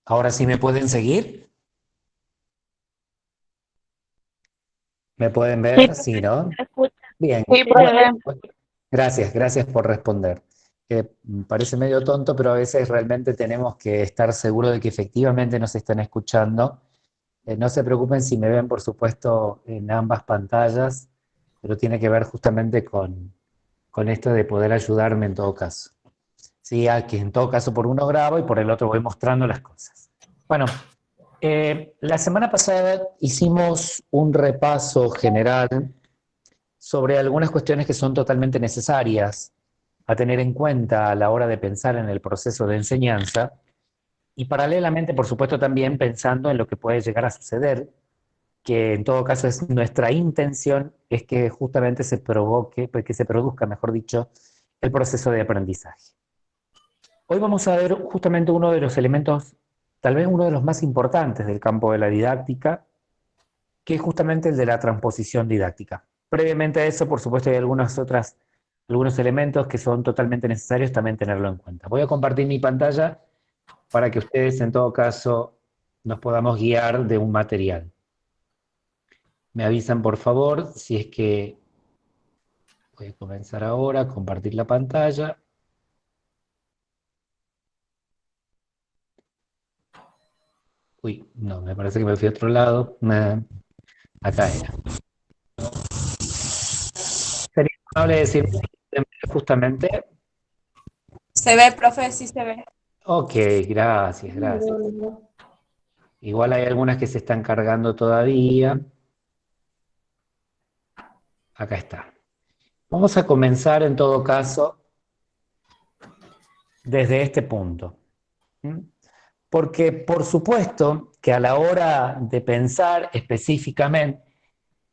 Ahora sí me pueden seguir, me pueden Sí, ver, sí, profe, ¿no? se escucha. Bien, Sí, bueno, profe. gracias por responder. Parece medio tonto, pero a veces realmente tenemos que estar seguros de que efectivamente nos están escuchando. No se preocupen si me ven, por supuesto, en ambas pantallas, pero tiene que ver justamente con esto de poder ayudarme en todo caso. Sí, aquí en todo caso por uno grabo y por el otro voy mostrando las cosas. Bueno, la semana pasada hicimos un repaso general sobre algunas cuestiones que son totalmente necesarias a tener en cuenta a la hora de pensar en el proceso de enseñanza y paralelamente, por supuesto, también pensando en lo que puede llegar a suceder, que en todo caso es nuestra intención, es que justamente se provoque, pues que se produzca, mejor dicho, el proceso de aprendizaje. Hoy vamos a ver justamente uno de los elementos, tal vez uno de los más importantes del campo de la didáctica, que es justamente el de la transposición didáctica. Previamente a eso, por supuesto, hay algunos elementos que son totalmente necesarios también tenerlo en cuenta. Voy a compartir mi pantalla para que ustedes, en todo caso, nos podamos guiar de un material. Me avisan, por favor, si es que voy a comenzar ahora a compartir la pantalla. Uy, no, me parece que me fui a otro lado. Acá era. Sería amable decir justamente. Se ve, profe, sí se ve. Ok, gracias. Igual hay algunas que se están cargando todavía. Acá está. Vamos a comenzar en todo caso desde este punto. ¿Mm? Porque por supuesto que a la hora de pensar específicamente,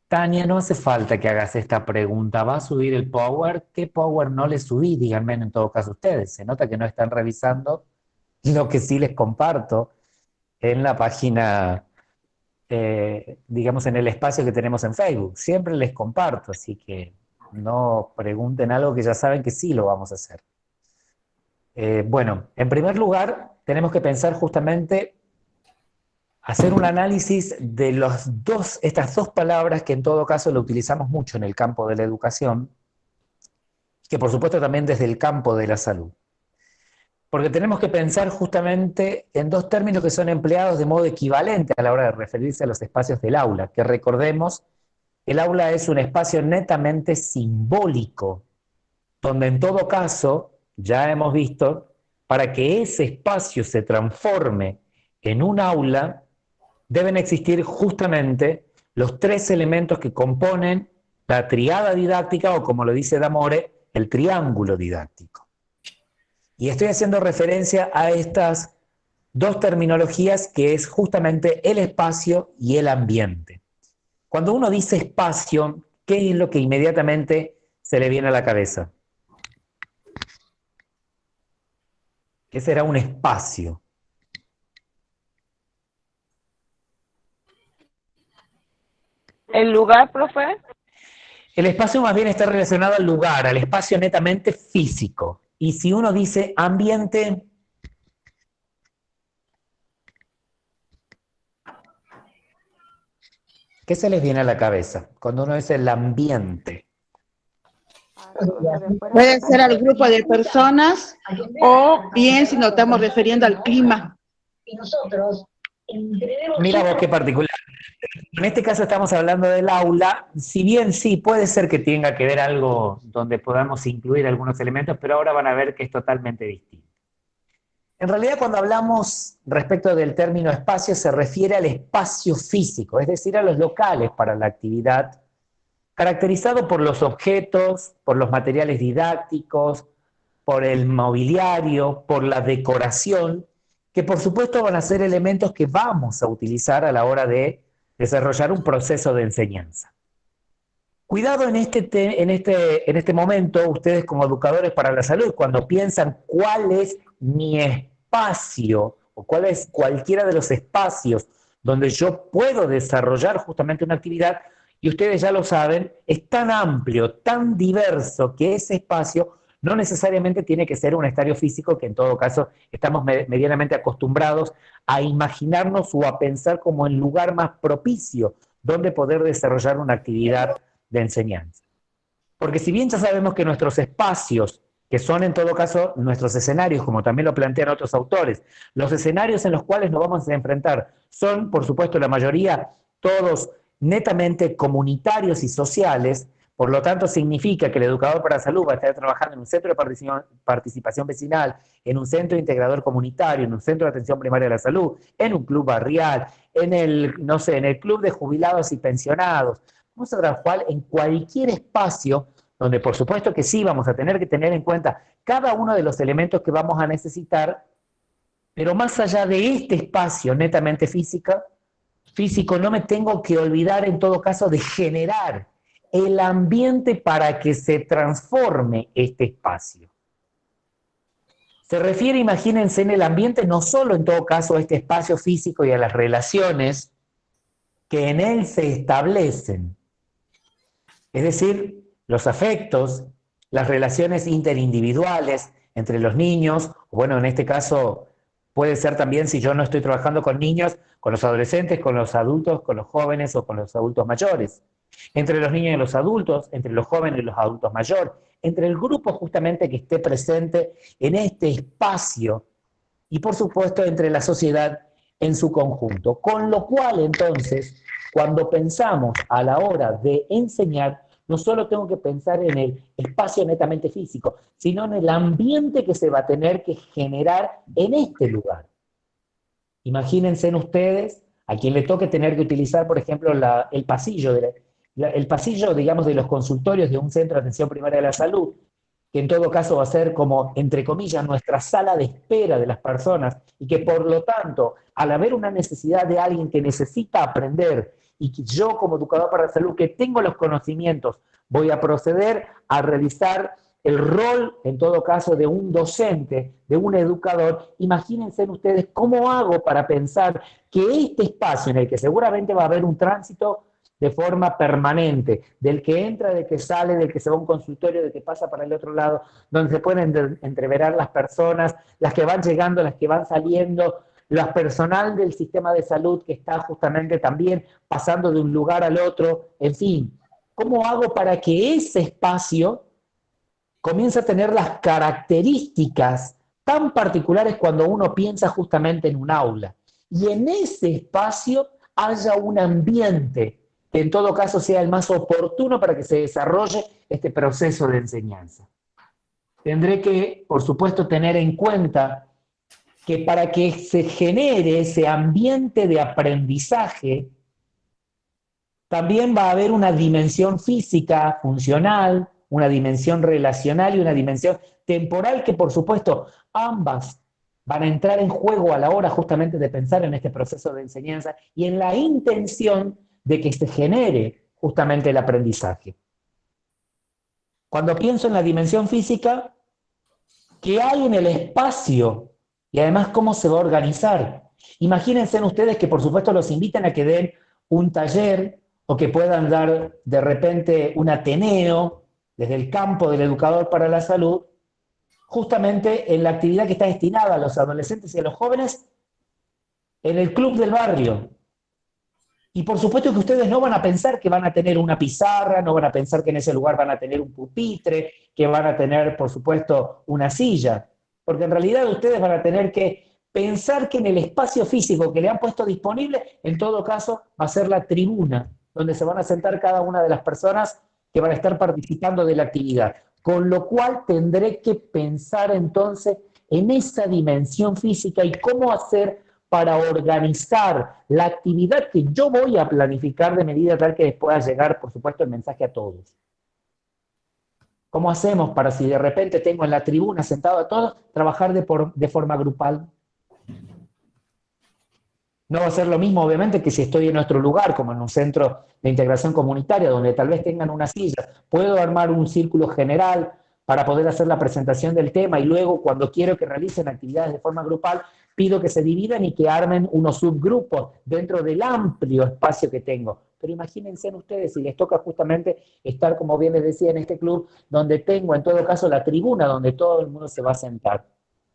Tania, no hace falta que hagas esta pregunta. ¿Va a subir el power? ¿Qué power no le subí? Díganme en todo caso ustedes. Se nota que no están revisando lo que sí les comparto en la página, digamos, en el espacio que tenemos en Facebook. Siempre les comparto, así que no pregunten algo que ya saben que sí lo vamos a hacer. Bueno, en primer lugar, tenemos que pensar justamente hacer un análisis de estas dos palabras que en todo caso lo utilizamos mucho en el campo de la educación, que por supuesto también desde el campo de la salud. Porque tenemos que pensar justamente en dos términos que son empleados de modo equivalente a la hora de referirse a los espacios del aula, que recordemos, el aula es un espacio netamente simbólico, donde en todo caso, ya hemos visto, para que ese espacio se transforme en un aula, deben existir justamente los tres elementos que componen la triada didáctica, o como lo dice D'Amore, el triángulo didáctico. Y estoy haciendo referencia a estas dos terminologías que es justamente el espacio y el ambiente. Cuando uno dice espacio, ¿qué es lo que inmediatamente se le viene a la cabeza? ¿Qué será un espacio? El lugar, profe. El espacio más bien está relacionado al lugar, al espacio netamente físico. Y si uno dice ambiente, ¿qué se les viene a la cabeza cuando uno dice el ambiente? Puede ser al grupo de personas o bien si nos estamos refiriendo al clima. Mira vos qué particular. En este caso estamos hablando del aula, si bien sí puede ser que tenga que ver algo donde podamos incluir algunos elementos, pero ahora van a ver que es totalmente distinto. En realidad, cuando hablamos respecto del término espacio, se refiere al espacio físico, es decir, a los locales para la actividad, caracterizado por los objetos, por los materiales didácticos, por el mobiliario, por la decoración, que por supuesto van a ser elementos que vamos a utilizar a la hora de desarrollar un proceso de enseñanza. Cuidado en este momento, ustedes como educadores para la salud, cuando piensan cuál es mi espacio o cuál es cualquiera de los espacios donde yo puedo desarrollar justamente una actividad, y ustedes ya lo saben, es tan amplio, tan diverso que ese espacio No necesariamente tiene que ser un estadio físico, que en todo caso estamos medianamente acostumbrados a imaginarnos o a pensar como el lugar más propicio donde poder desarrollar una actividad de enseñanza. Porque si bien ya sabemos que nuestros espacios, que son en todo caso nuestros escenarios, como también lo plantean otros autores, los escenarios en los cuales nos vamos a enfrentar son, por supuesto, la mayoría, todos netamente comunitarios y sociales. Por lo tanto, significa que el educador para la salud va a estar trabajando en un centro de participación vecinal, en un centro integrador comunitario, en un centro de atención primaria de la salud, en un club barrial, en el, no sé, en el club de jubilados y pensionados. Vamos a trabajar en cualquier espacio donde por supuesto que sí vamos a tener que tener en cuenta cada uno de los elementos que vamos a necesitar, pero más allá de este espacio netamente físico, no me tengo que olvidar en todo caso de generar el ambiente para que se transforme este espacio. Se refiere, imagínense, en el ambiente no solo en todo caso a este espacio físico y a las relaciones que en él se establecen, es decir, los afectos, las relaciones interindividuales entre los niños, o bueno, en este caso puede ser también, si yo no estoy trabajando con niños, con los adolescentes, con los adultos, con los jóvenes o con los adultos mayores, entre los niños y los adultos, entre los jóvenes y los adultos mayores, entre el grupo justamente que esté presente en este espacio y por supuesto entre la sociedad en su conjunto. Con lo cual entonces, cuando pensamos a la hora de enseñar, no solo tengo que pensar en el espacio netamente físico, sino en el ambiente que se va a tener que generar en este lugar. Imagínense ustedes a quien le toque tener que utilizar, por ejemplo, el pasillo, digamos, de los consultorios de un centro de atención primaria de la salud, que en todo caso va a ser como, entre comillas, nuestra sala de espera de las personas, y que por lo tanto, al haber una necesidad de alguien que necesita aprender, y que yo como educador para la salud, que tengo los conocimientos, voy a proceder a realizar el rol, en todo caso, de un docente, de un educador. Imagínense ustedes cómo hago para pensar que este espacio en el que seguramente va a haber un tránsito de forma permanente, del que entra, del que sale, del que se va a un consultorio, del que pasa para el otro lado, donde se pueden entreverar las personas, las que van llegando, las que van saliendo, la personal del sistema de salud que está justamente también pasando de un lugar al otro, en fin. ¿Cómo hago para que ese espacio comience a tener las características tan particulares cuando uno piensa justamente en un aula? Y en ese espacio haya un ambiente que en todo caso sea el más oportuno para que se desarrolle este proceso de enseñanza. Tendré que, por supuesto, tener en cuenta que para que se genere ese ambiente de aprendizaje, también va a haber una dimensión física, funcional, una dimensión relacional y una dimensión temporal que, por supuesto, ambas van a entrar en juego a la hora justamente de pensar en este proceso de enseñanza y en la intención de que se genere justamente el aprendizaje. Cuando pienso en la dimensión física, ¿qué hay en el espacio? Y además, ¿cómo se va a organizar? Imagínense ustedes que, por supuesto, los invitan a que den un taller o que puedan dar de repente un ateneo desde el campo del educador para la salud, justamente en la actividad que está destinada a los adolescentes y a los jóvenes en el club del barrio. Y por supuesto que ustedes no van a pensar que van a tener una pizarra, no van a pensar que en ese lugar van a tener un pupitre, que van a tener, por supuesto, una silla, porque en realidad ustedes van a tener que pensar que en el espacio físico que le han puesto disponible, en todo caso, va a ser la tribuna, donde se van a sentar cada una de las personas que van a estar participando de la actividad. Con lo cual tendré que pensar entonces en esa dimensión física y cómo hacer para organizar la actividad que yo voy a planificar de medida tal que les pueda llegar, por supuesto, el mensaje a todos. ¿Cómo hacemos para, si de repente tengo en la tribuna sentado a todos, trabajar de forma grupal? No va a ser lo mismo, obviamente, que si estoy en otro lugar, como en un centro de integración comunitaria, donde tal vez tengan una silla. Puedo armar un círculo general para poder hacer la presentación del tema y luego, cuando quiero que realicen actividades de forma grupal, pido que se dividan y que armen unos subgrupos dentro del amplio espacio que tengo. Pero imagínense ustedes si les toca justamente estar, como bien les decía, en este club, donde tengo en todo caso la tribuna donde todo el mundo se va a sentar.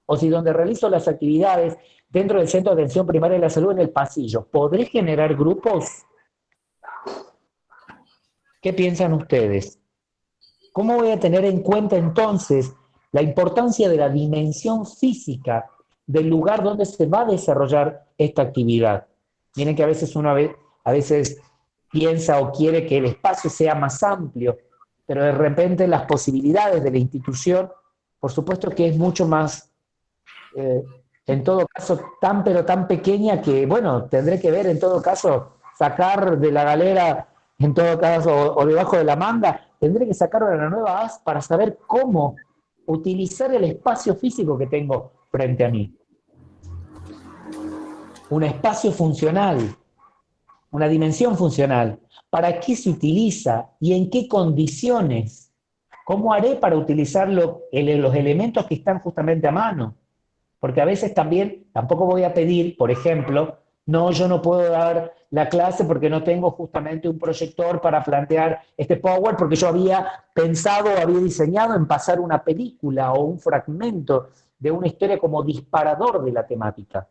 O si donde realizo las actividades dentro del Centro de Atención Primaria de la Salud en el pasillo, ¿podré generar grupos? ¿Qué piensan ustedes? ¿Cómo voy a tener en cuenta entonces la importancia de la dimensión física del lugar donde se va a desarrollar esta actividad? Miren que a veces uno a veces piensa o quiere que el espacio sea más amplio, pero de repente las posibilidades de la institución, por supuesto que es mucho más, en todo caso, tan pero tan pequeña que, bueno, tendré que ver en todo caso, sacar de la galera, en todo caso, o debajo de la manga, tendré que sacar una nueva haz para saber cómo utilizar el espacio físico que tengo frente a mí. Un espacio funcional, una dimensión funcional. ¿Para qué se utiliza y en qué condiciones? ¿Cómo haré para utilizar los elementos que están justamente a mano? Porque a veces también, tampoco voy a pedir, por ejemplo, no, yo no puedo dar la clase porque no tengo justamente un proyector para plantear este Power, porque yo había pensado o había diseñado en pasar una película o un fragmento de una historia como disparador de la temática.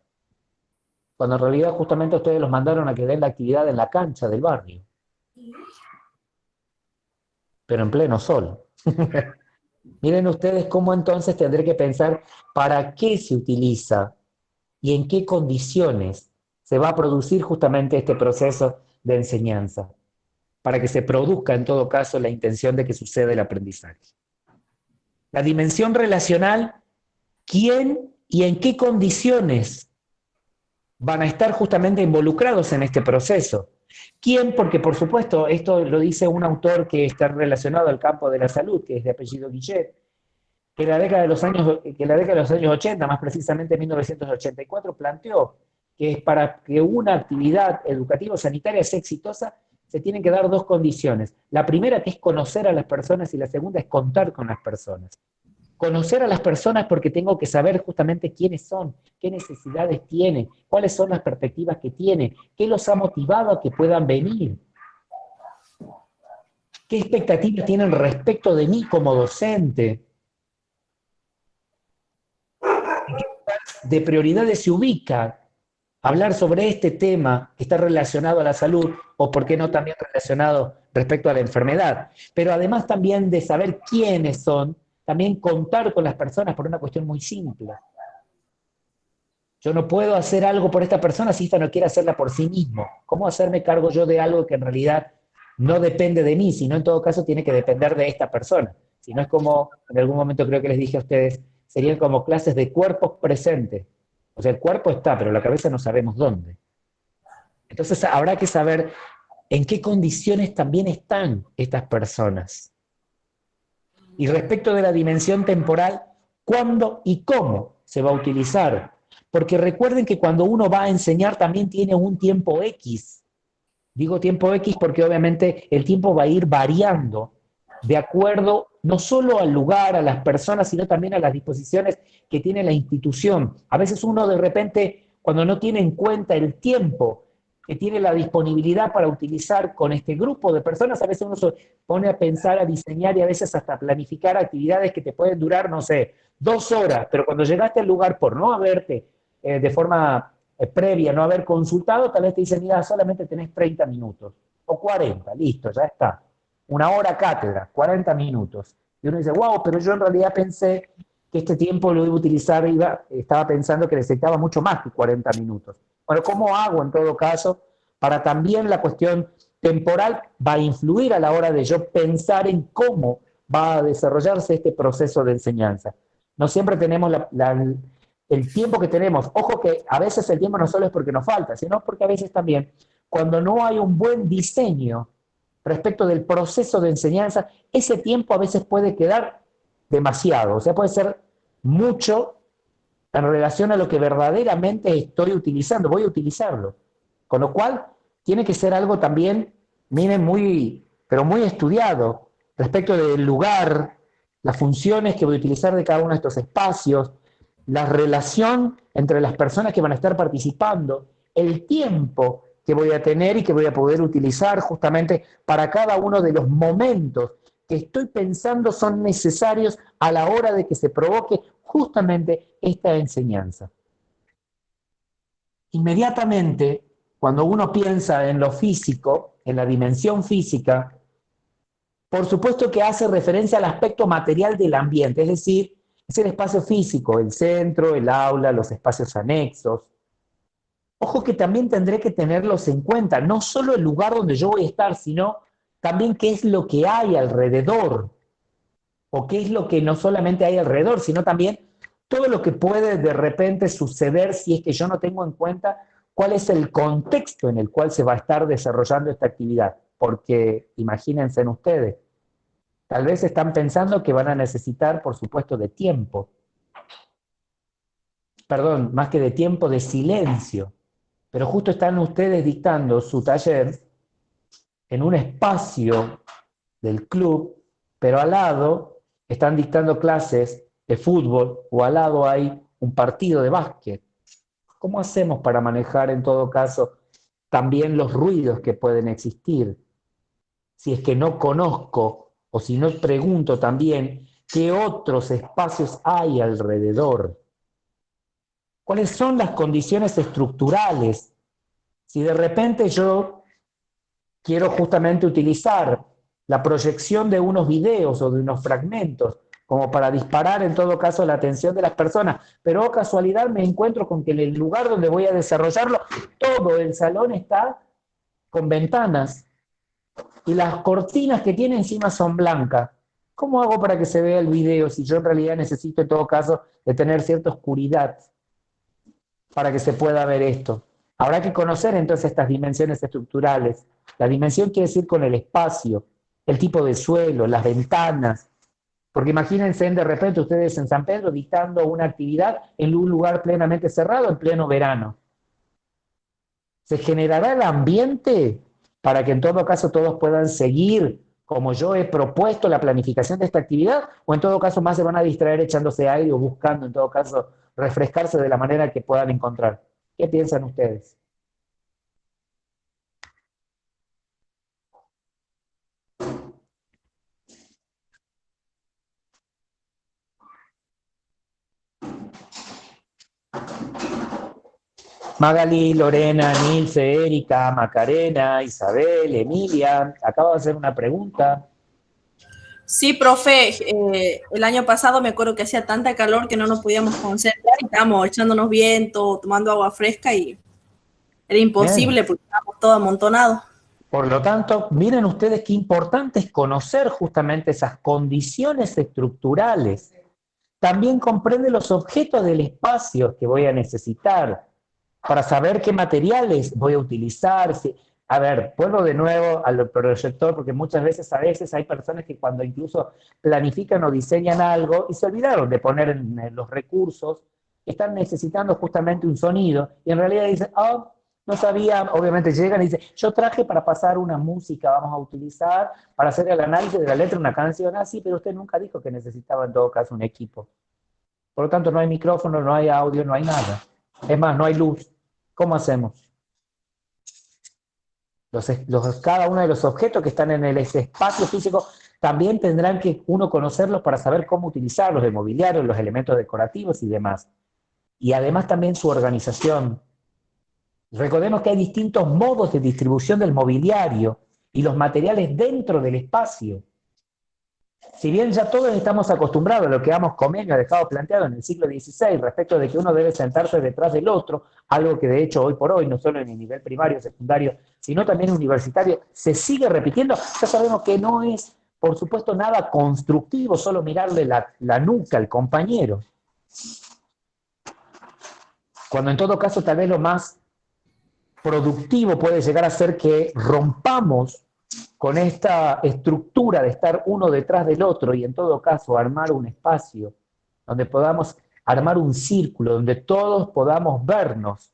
Cuando en realidad justamente ustedes los mandaron a que den la actividad en la cancha del barrio. Pero en pleno sol. Miren ustedes cómo entonces tendré que pensar para qué se utiliza y en qué condiciones se va a producir justamente este proceso de enseñanza, para que se produzca en todo caso la intención de que suceda el aprendizaje. La dimensión relacional, ¿quién y en qué condiciones van a estar justamente involucrados en este proceso? ¿Quién? Porque por supuesto, esto lo dice un autor que está relacionado al campo de la salud, que es de apellido Guillet, que en la década de los años 80, más precisamente en 1984, planteó que para que una actividad educativa o sanitaria sea exitosa, se tienen que dar dos condiciones. La primera que es conocer a las personas y la segunda es contar con las personas. Conocer a las personas porque tengo que saber justamente quiénes son, qué necesidades tienen, cuáles son las perspectivas que tienen, qué los ha motivado a que puedan venir, qué expectativas tienen respecto de mí como docente, de prioridades se ubica hablar sobre este tema que está relacionado a la salud o por qué no también relacionado respecto a la enfermedad, pero además también de saber quiénes son, también contar con las personas por una cuestión muy simple. Yo no puedo hacer algo por esta persona si esta no quiere hacerla por sí mismo. ¿Cómo hacerme cargo yo de algo que en realidad no depende de mí, sino en todo caso tiene que depender de esta persona? Si no es como, en algún momento creo que les dije a ustedes, serían como clases de cuerpos presentes. O sea, el cuerpo está, pero la cabeza no sabemos dónde. Entonces habrá que saber en qué condiciones también están estas personas. Y respecto de la dimensión temporal, ¿cuándo y cómo se va a utilizar? Porque recuerden que cuando uno va a enseñar también tiene un tiempo X. Digo tiempo X porque obviamente el tiempo va a ir variando de acuerdo no solo al lugar, a las personas, sino también a las disposiciones que tiene la institución. A veces uno de repente, cuando no tiene en cuenta el tiempo que tiene la disponibilidad para utilizar con este grupo de personas, a veces uno se pone a pensar, a diseñar y a veces hasta planificar actividades que te pueden durar, no sé, 2 horas, pero cuando llegaste al lugar por no haberte de forma previa, no haber consultado, tal vez te dicen, mira, solamente tenés 30 minutos, o 40, listo, ya está. 1 hora cátedra, 40 minutos. Y uno dice, wow, pero yo en realidad pensé que este tiempo lo iba a utilizar, estaba pensando que necesitaba mucho más que 40 minutos. Bueno, ¿cómo hago en todo caso para también la cuestión temporal va a influir a la hora de yo pensar en cómo va a desarrollarse este proceso de enseñanza? No siempre tenemos el tiempo que tenemos. Ojo que a veces el tiempo no solo es porque nos falta, sino porque a veces también cuando no hay un buen diseño respecto del proceso de enseñanza, ese tiempo a veces puede quedar demasiado, o sea, puede ser mucho en relación a lo que verdaderamente estoy utilizando, voy a utilizarlo. Con lo cual, tiene que ser algo también, miren, pero muy estudiado respecto del lugar, las funciones que voy a utilizar de cada uno de estos espacios, la relación entre las personas que van a estar participando, el tiempo que voy a tener y que voy a poder utilizar justamente para cada uno de los momentos que estoy pensando son necesarios a la hora de que se provoque justamente esta enseñanza. Inmediatamente, cuando uno piensa en lo físico, en la dimensión física, por supuesto que hace referencia al aspecto material del ambiente, es decir, es el espacio físico, el centro, el aula, los espacios anexos. Ojo que también tendré que tenerlos en cuenta, no solo el lugar donde yo voy a estar, sino también qué es lo que hay alrededor, o qué es lo que no solamente hay alrededor, sino también todo lo que puede de repente suceder si es que yo no tengo en cuenta cuál es el contexto en el cual se va a estar desarrollando esta actividad. Porque imagínense en ustedes, tal vez están pensando que van a necesitar, por supuesto, de tiempo. Perdón, más que de tiempo, de silencio. Pero justo están ustedes dictando su taller en un espacio del club, pero al lado están dictando clases de fútbol o al lado hay un partido de básquet. ¿Cómo hacemos para manejar en todo caso también los ruidos que pueden existir? Si es que no conozco o si no pregunto también qué otros espacios hay alrededor. ¿Cuáles son las condiciones estructurales? Si de repente yo quiero justamente utilizar la proyección de unos videos o de unos fragmentos como para disparar en todo caso la atención de las personas, pero oh, casualidad me encuentro con que en el lugar donde voy a desarrollarlo, todo el salón está con ventanas y las cortinas que tiene encima son blancas. ¿Cómo hago para que se vea el video si yo en realidad necesito en todo caso de tener cierta oscuridad para que se pueda ver esto? Habrá que conocer entonces estas dimensiones estructurales. La dimensión quiere decir con el espacio, el tipo de suelo, las ventanas. Porque imagínense de repente ustedes en San Pedro dictando una actividad en un lugar plenamente cerrado en pleno verano. ¿Se generará el ambiente para que en todo caso todos puedan seguir como yo he propuesto la planificación de esta actividad? ¿O en todo caso más se van a distraer echándose aire o buscando en todo caso refrescarse de la manera que puedan encontrar? ¿Qué piensan ustedes? Magali, Lorena, Nilce, Erika, Macarena, Isabel, Emilia, acabo de hacer una pregunta. Sí, profe, el año pasado me acuerdo que hacía tanta calor que no nos podíamos concentrar y estábamos echándonos viento, tomando agua fresca y era imposible Bien. porque estábamos todos amontonados. Por lo tanto, miren ustedes qué importante es conocer justamente esas condiciones estructurales. También comprende los objetos del espacio que voy a necesitar para saber qué materiales voy a utilizar. A ver, vuelvo de nuevo al proyector porque muchas veces, a veces hay personas que cuando incluso planifican o diseñan algo y se olvidaron de poner en los recursos, están necesitando justamente un sonido y en realidad dicen, oh, no sabía, obviamente llegan y dicen, yo traje para pasar una música, vamos a utilizar para hacer el análisis de la letra de una canción así, pero usted nunca dijo que necesitaba en todo caso un equipo. Por lo tanto, no hay micrófono, no hay audio, no hay nada. Es más, no hay luz. ¿Cómo hacemos? Cada uno de los objetos que están en ese espacio físico también tendrán que uno conocerlos para saber cómo utilizarlos, el mobiliario, los elementos decorativos y demás. Y además también su organización. Recordemos que hay distintos modos de distribución del mobiliario y los materiales dentro del espacio. Si bien ya todos estamos acostumbrados a lo que Amos Comenius ha dejado planteado en el siglo XVI respecto de que uno debe sentarse detrás del otro, algo que de hecho hoy por hoy, no solo en el nivel primario, secundario, sino también universitario, se sigue repitiendo, ya sabemos que no es, por supuesto, nada constructivo solo mirarle la nuca al compañero. Cuando en todo caso tal vez lo más productivo puede llegar a ser que rompamos con esta estructura de estar uno detrás del otro y en todo caso armar un espacio donde podamos armar un círculo, donde todos podamos vernos,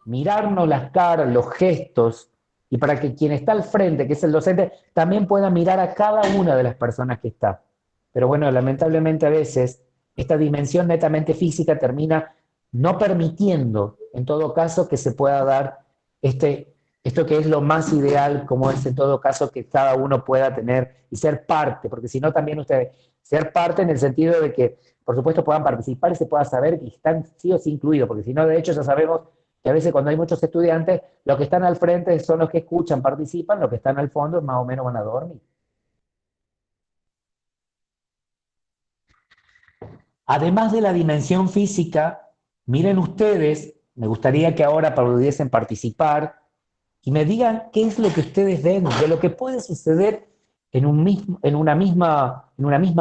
mirarnos las caras, los gestos, y para que quien está al frente, que es el docente, también pueda mirar a cada una de las personas que está. Pero bueno, lamentablemente a veces esta dimensión netamente física termina no permitiendo, en todo caso, que se pueda dar esto que es lo más ideal, como es en todo caso que cada uno pueda tener y ser parte, porque si no también ustedes, ser parte en el sentido de que, por supuesto, puedan participar y se pueda saber que están sí o sí incluidos, porque si no, de hecho, ya sabemos que a veces cuando hay muchos estudiantes, los que están al frente son los que escuchan, participan, los que están al fondo más o menos van a dormir. Además de la dimensión física, miren ustedes, me gustaría que ahora pudiesen participar y me digan qué es lo que ustedes ven de lo que puede suceder en una misma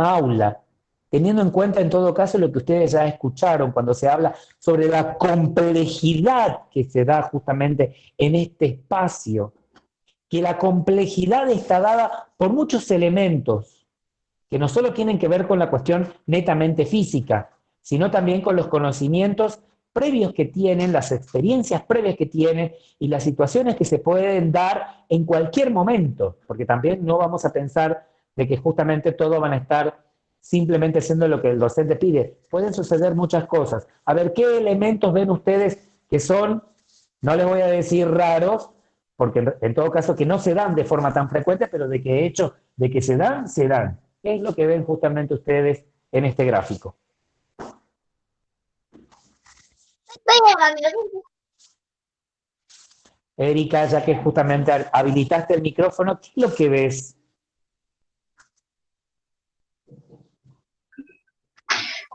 aula, teniendo en cuenta en todo caso lo que ustedes ya escucharon cuando se habla sobre la complejidad que se da justamente en este espacio, que la complejidad está dada por muchos elementos que no solo tienen que ver con la cuestión netamente física, sino también con los conocimientos previos que tienen, las experiencias previas que tienen y las situaciones que se pueden dar en cualquier momento, porque también no vamos a pensar de que justamente todos van a estar simplemente haciendo lo que el docente pide. Pueden suceder muchas cosas. A ver, ¿qué elementos ven ustedes que son, no les voy a decir raros, porque en todo caso que no se dan de forma tan frecuente, pero de que hecho de que se dan, se dan? ¿Qué es lo que ven justamente ustedes en este gráfico? Erika, ya que justamente habilitaste el micrófono, ¿qué es lo que ves?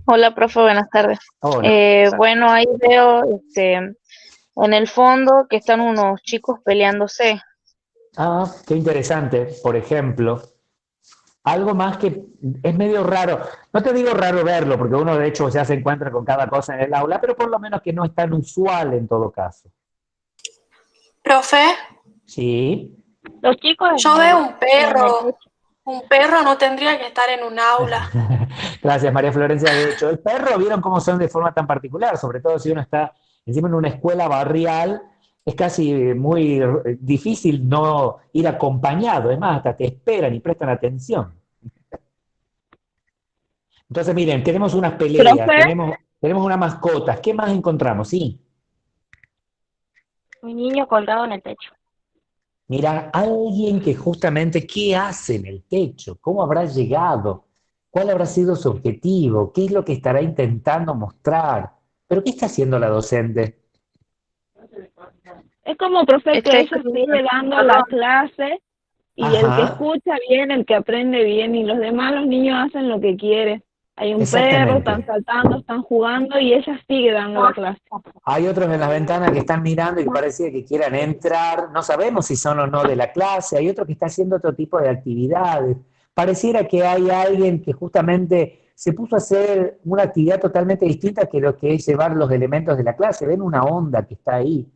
Hola, profe, buenas tardes. Hola. Bueno, ahí veo en el fondo que están unos chicos peleándose. Ah, qué interesante. Por ejemplo, algo más que es medio raro. No te digo raro verlo, porque uno de hecho ya se encuentra con cada cosa en el aula, pero por lo menos que no es tan usual en todo caso. Profe, Sí. Los chicos yo veo un en el perro. techo. Un perro no tendría que estar en un aula. Gracias, María Florencia. De hecho, el perro, ¿vieron cómo son de forma tan particular? Sobre todo si uno está encima en una escuela barrial, es casi muy difícil no ir acompañado. Es más, hasta te esperan y prestan atención. Entonces, miren, tenemos unas peleas, Profe, tenemos unas mascotas. ¿Qué más encontramos? Sí. mi niño colgado en el techo. Mira, alguien que justamente, ¿qué hace en el techo? ¿Cómo habrá llegado? ¿Cuál habrá sido su objetivo? ¿Qué es lo que estará intentando mostrar? ¿Pero qué está haciendo la docente? Es como, profe, Está que ella escribiendo sigue en el dando la pizarrón. clase y el que Ajá, escucha bien, el que aprende bien, y los demás, los niños hacen lo que quieren. Hay un perro, exactamente. están saltando, están jugando y ella sigue dando la clase. Hay otros en las ventanas que están mirando y que parece que quieran entrar. No sabemos si son o no de la clase. Hay otro que está haciendo otro tipo de actividades. Pareciera que hay alguien que justamente se puso a hacer una actividad totalmente distinta que lo que es llevar los elementos de la clase. Ven una onda que está ahí.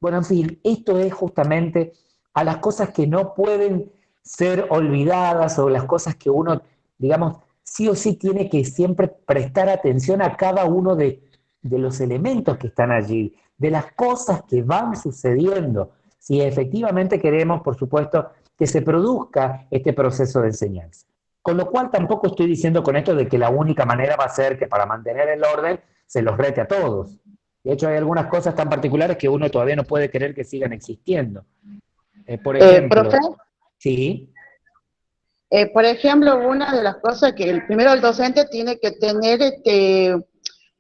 Bueno, en fin, esto es justamente a las cosas que no pueden ser olvidadas o las cosas que uno, digamos, sí o sí tiene que siempre prestar atención a cada uno de los elementos que están allí, de las cosas que van sucediendo, si efectivamente queremos, por supuesto, que se produzca este proceso de enseñanza. Con lo cual tampoco estoy diciendo con esto de que la única manera va a ser que para mantener el orden se los rete a todos. De hecho, hay algunas cosas tan particulares que uno todavía no puede creer que sigan existiendo. Por Profe, ejemplo, sí, por ejemplo, una de las cosas que primero el docente tiene que tener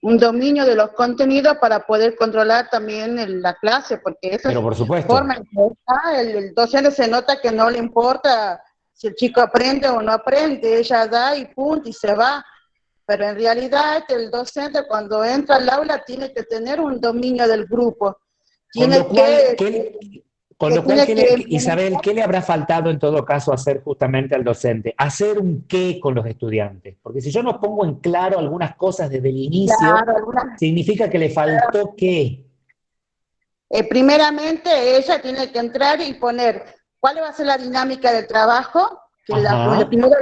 un dominio de los contenidos para poder controlar también la clase, porque esa pero por forma supuesto. en que está, el docente se nota que no le importa si el chico aprende o no aprende, ella da y punto y se va. Pero en realidad el docente cuando entra al aula tiene que tener un dominio del grupo, Con lo tiene cual, con que lo cual tiene que Isabel, ¿qué le habrá faltado en todo caso hacer justamente al docente? Hacer un qué con los estudiantes. Porque si yo no pongo en claro algunas cosas desde el inicio, implementar algunas. significa que le faltó qué. Primeramente, ella tiene que entrar y poner cuál va a ser la dinámica del trabajo, que Ajá, primero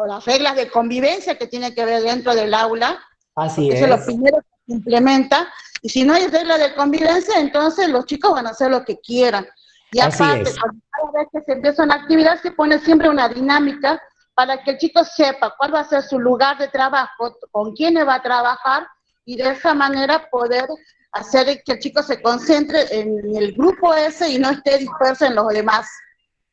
las reglas de convivencia que tiene que haber dentro del aula, así porque eso es lo es, primero que se implementa, y si no hay reglas de convivencia, entonces los chicos van a hacer lo que quieran. Y así aparte, es. cada vez que se empieza una actividad, se pone siempre una dinámica para que el chico sepa cuál va a ser su lugar de trabajo, con quiénes va a trabajar, y de esa manera poder hacer que el chico se concentre en el grupo ese y no esté disperso en los demás.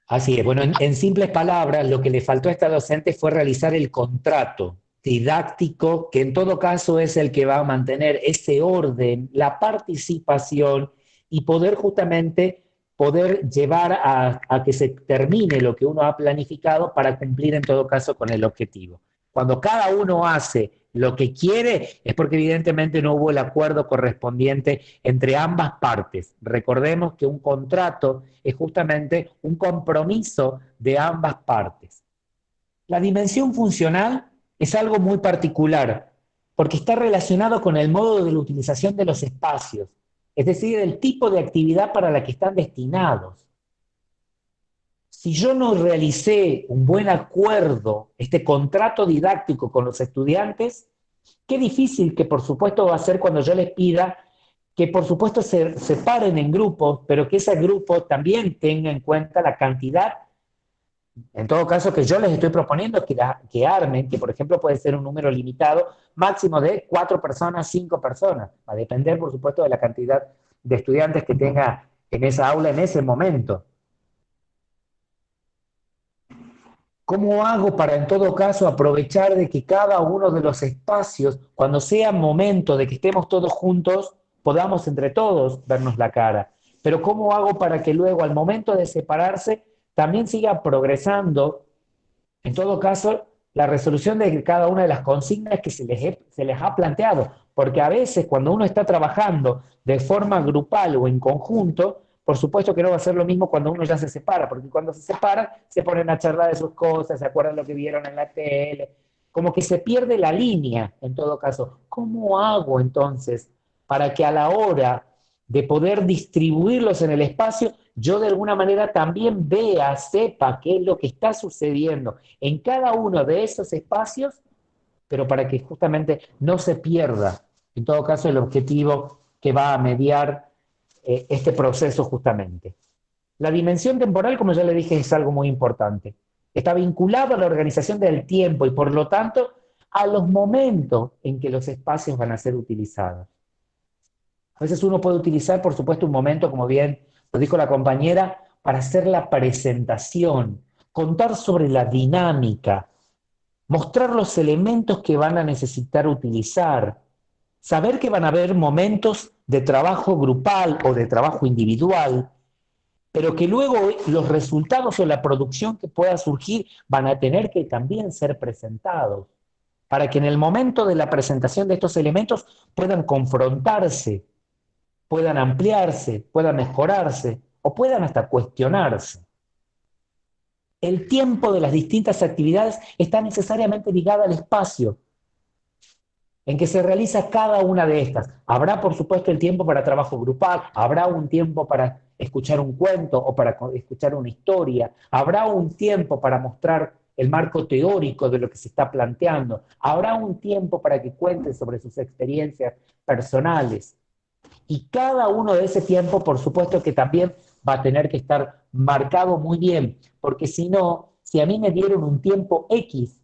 Así es. Bueno, en simples palabras, lo que le faltó a esta docente fue realizar el contrato didáctico, que en todo caso es el que va a mantener ese orden, la participación y poder justamente poder llevar a que se termine lo que uno ha planificado para cumplir en todo caso con el objetivo. Cuando cada uno hace lo que quiere, es porque evidentemente no hubo el acuerdo correspondiente entre ambas partes. Recordemos que un contrato es justamente un compromiso de ambas partes. La dimensión funcional es algo muy particular, porque está relacionado con el modo de la utilización de los espacios, es decir, el tipo de actividad para la que están destinados. Si yo no realicé un buen acuerdo, este contrato didáctico con los estudiantes, qué difícil que por supuesto va a ser cuando yo les pida que por supuesto se separen en grupos, pero que ese grupo también tenga en cuenta la cantidad, en todo caso que yo les estoy proponiendo que armen, que por ejemplo puede ser un número limitado, máximo de 4 personas, 5 personas, va a depender por supuesto de la cantidad de estudiantes que tenga en esa aula en ese momento. ¿Cómo hago para en todo caso aprovechar de que cada uno de los espacios, cuando sea momento de que estemos todos juntos, podamos entre todos vernos la cara? Pero ¿cómo hago para que luego al momento de separarse también siga progresando, en todo caso, la resolución de cada una de las consignas que se les ha planteado? Porque a veces cuando uno está trabajando de forma grupal o en conjunto, por supuesto que no va a ser lo mismo cuando uno ya se separa, porque cuando se separan se ponen a charlar de sus cosas, se acuerdan lo que vieron en la tele, como que se pierde la línea en todo caso. ¿Cómo hago entonces para que a la hora de poder distribuirlos en el espacio, yo de alguna manera también vea, sepa qué es lo que está sucediendo en cada uno de esos espacios, pero para que justamente no se pierda, en todo caso, el objetivo que va a mediar este proceso justamente? La dimensión temporal, como ya le dije, es algo muy importante. Está vinculado a la organización del tiempo y por lo tanto a los momentos en que los espacios van a ser utilizados. A veces uno puede utilizar, por supuesto, un momento, como bien lo dijo la compañera, para hacer la presentación, contar sobre la dinámica, mostrar los elementos que van a necesitar utilizar, saber que van a haber momentos de trabajo grupal o de trabajo individual, pero que luego los resultados o la producción que pueda surgir van a tener que también ser presentados, para que en el momento de la presentación de estos elementos puedan confrontarse, puedan ampliarse, puedan mejorarse o puedan hasta cuestionarse. El tiempo de las distintas actividades está necesariamente ligado al espacio en que se realiza cada una de estas. Habrá, por supuesto, el tiempo para trabajo grupal, habrá un tiempo para escuchar un cuento o para escuchar una historia, habrá un tiempo para mostrar el marco teórico de lo que se está planteando, habrá un tiempo para que cuenten sobre sus experiencias personales. Y cada uno de ese tiempo, por supuesto que también va a tener que estar marcado muy bien, porque si no, si a mí me dieron un tiempo X,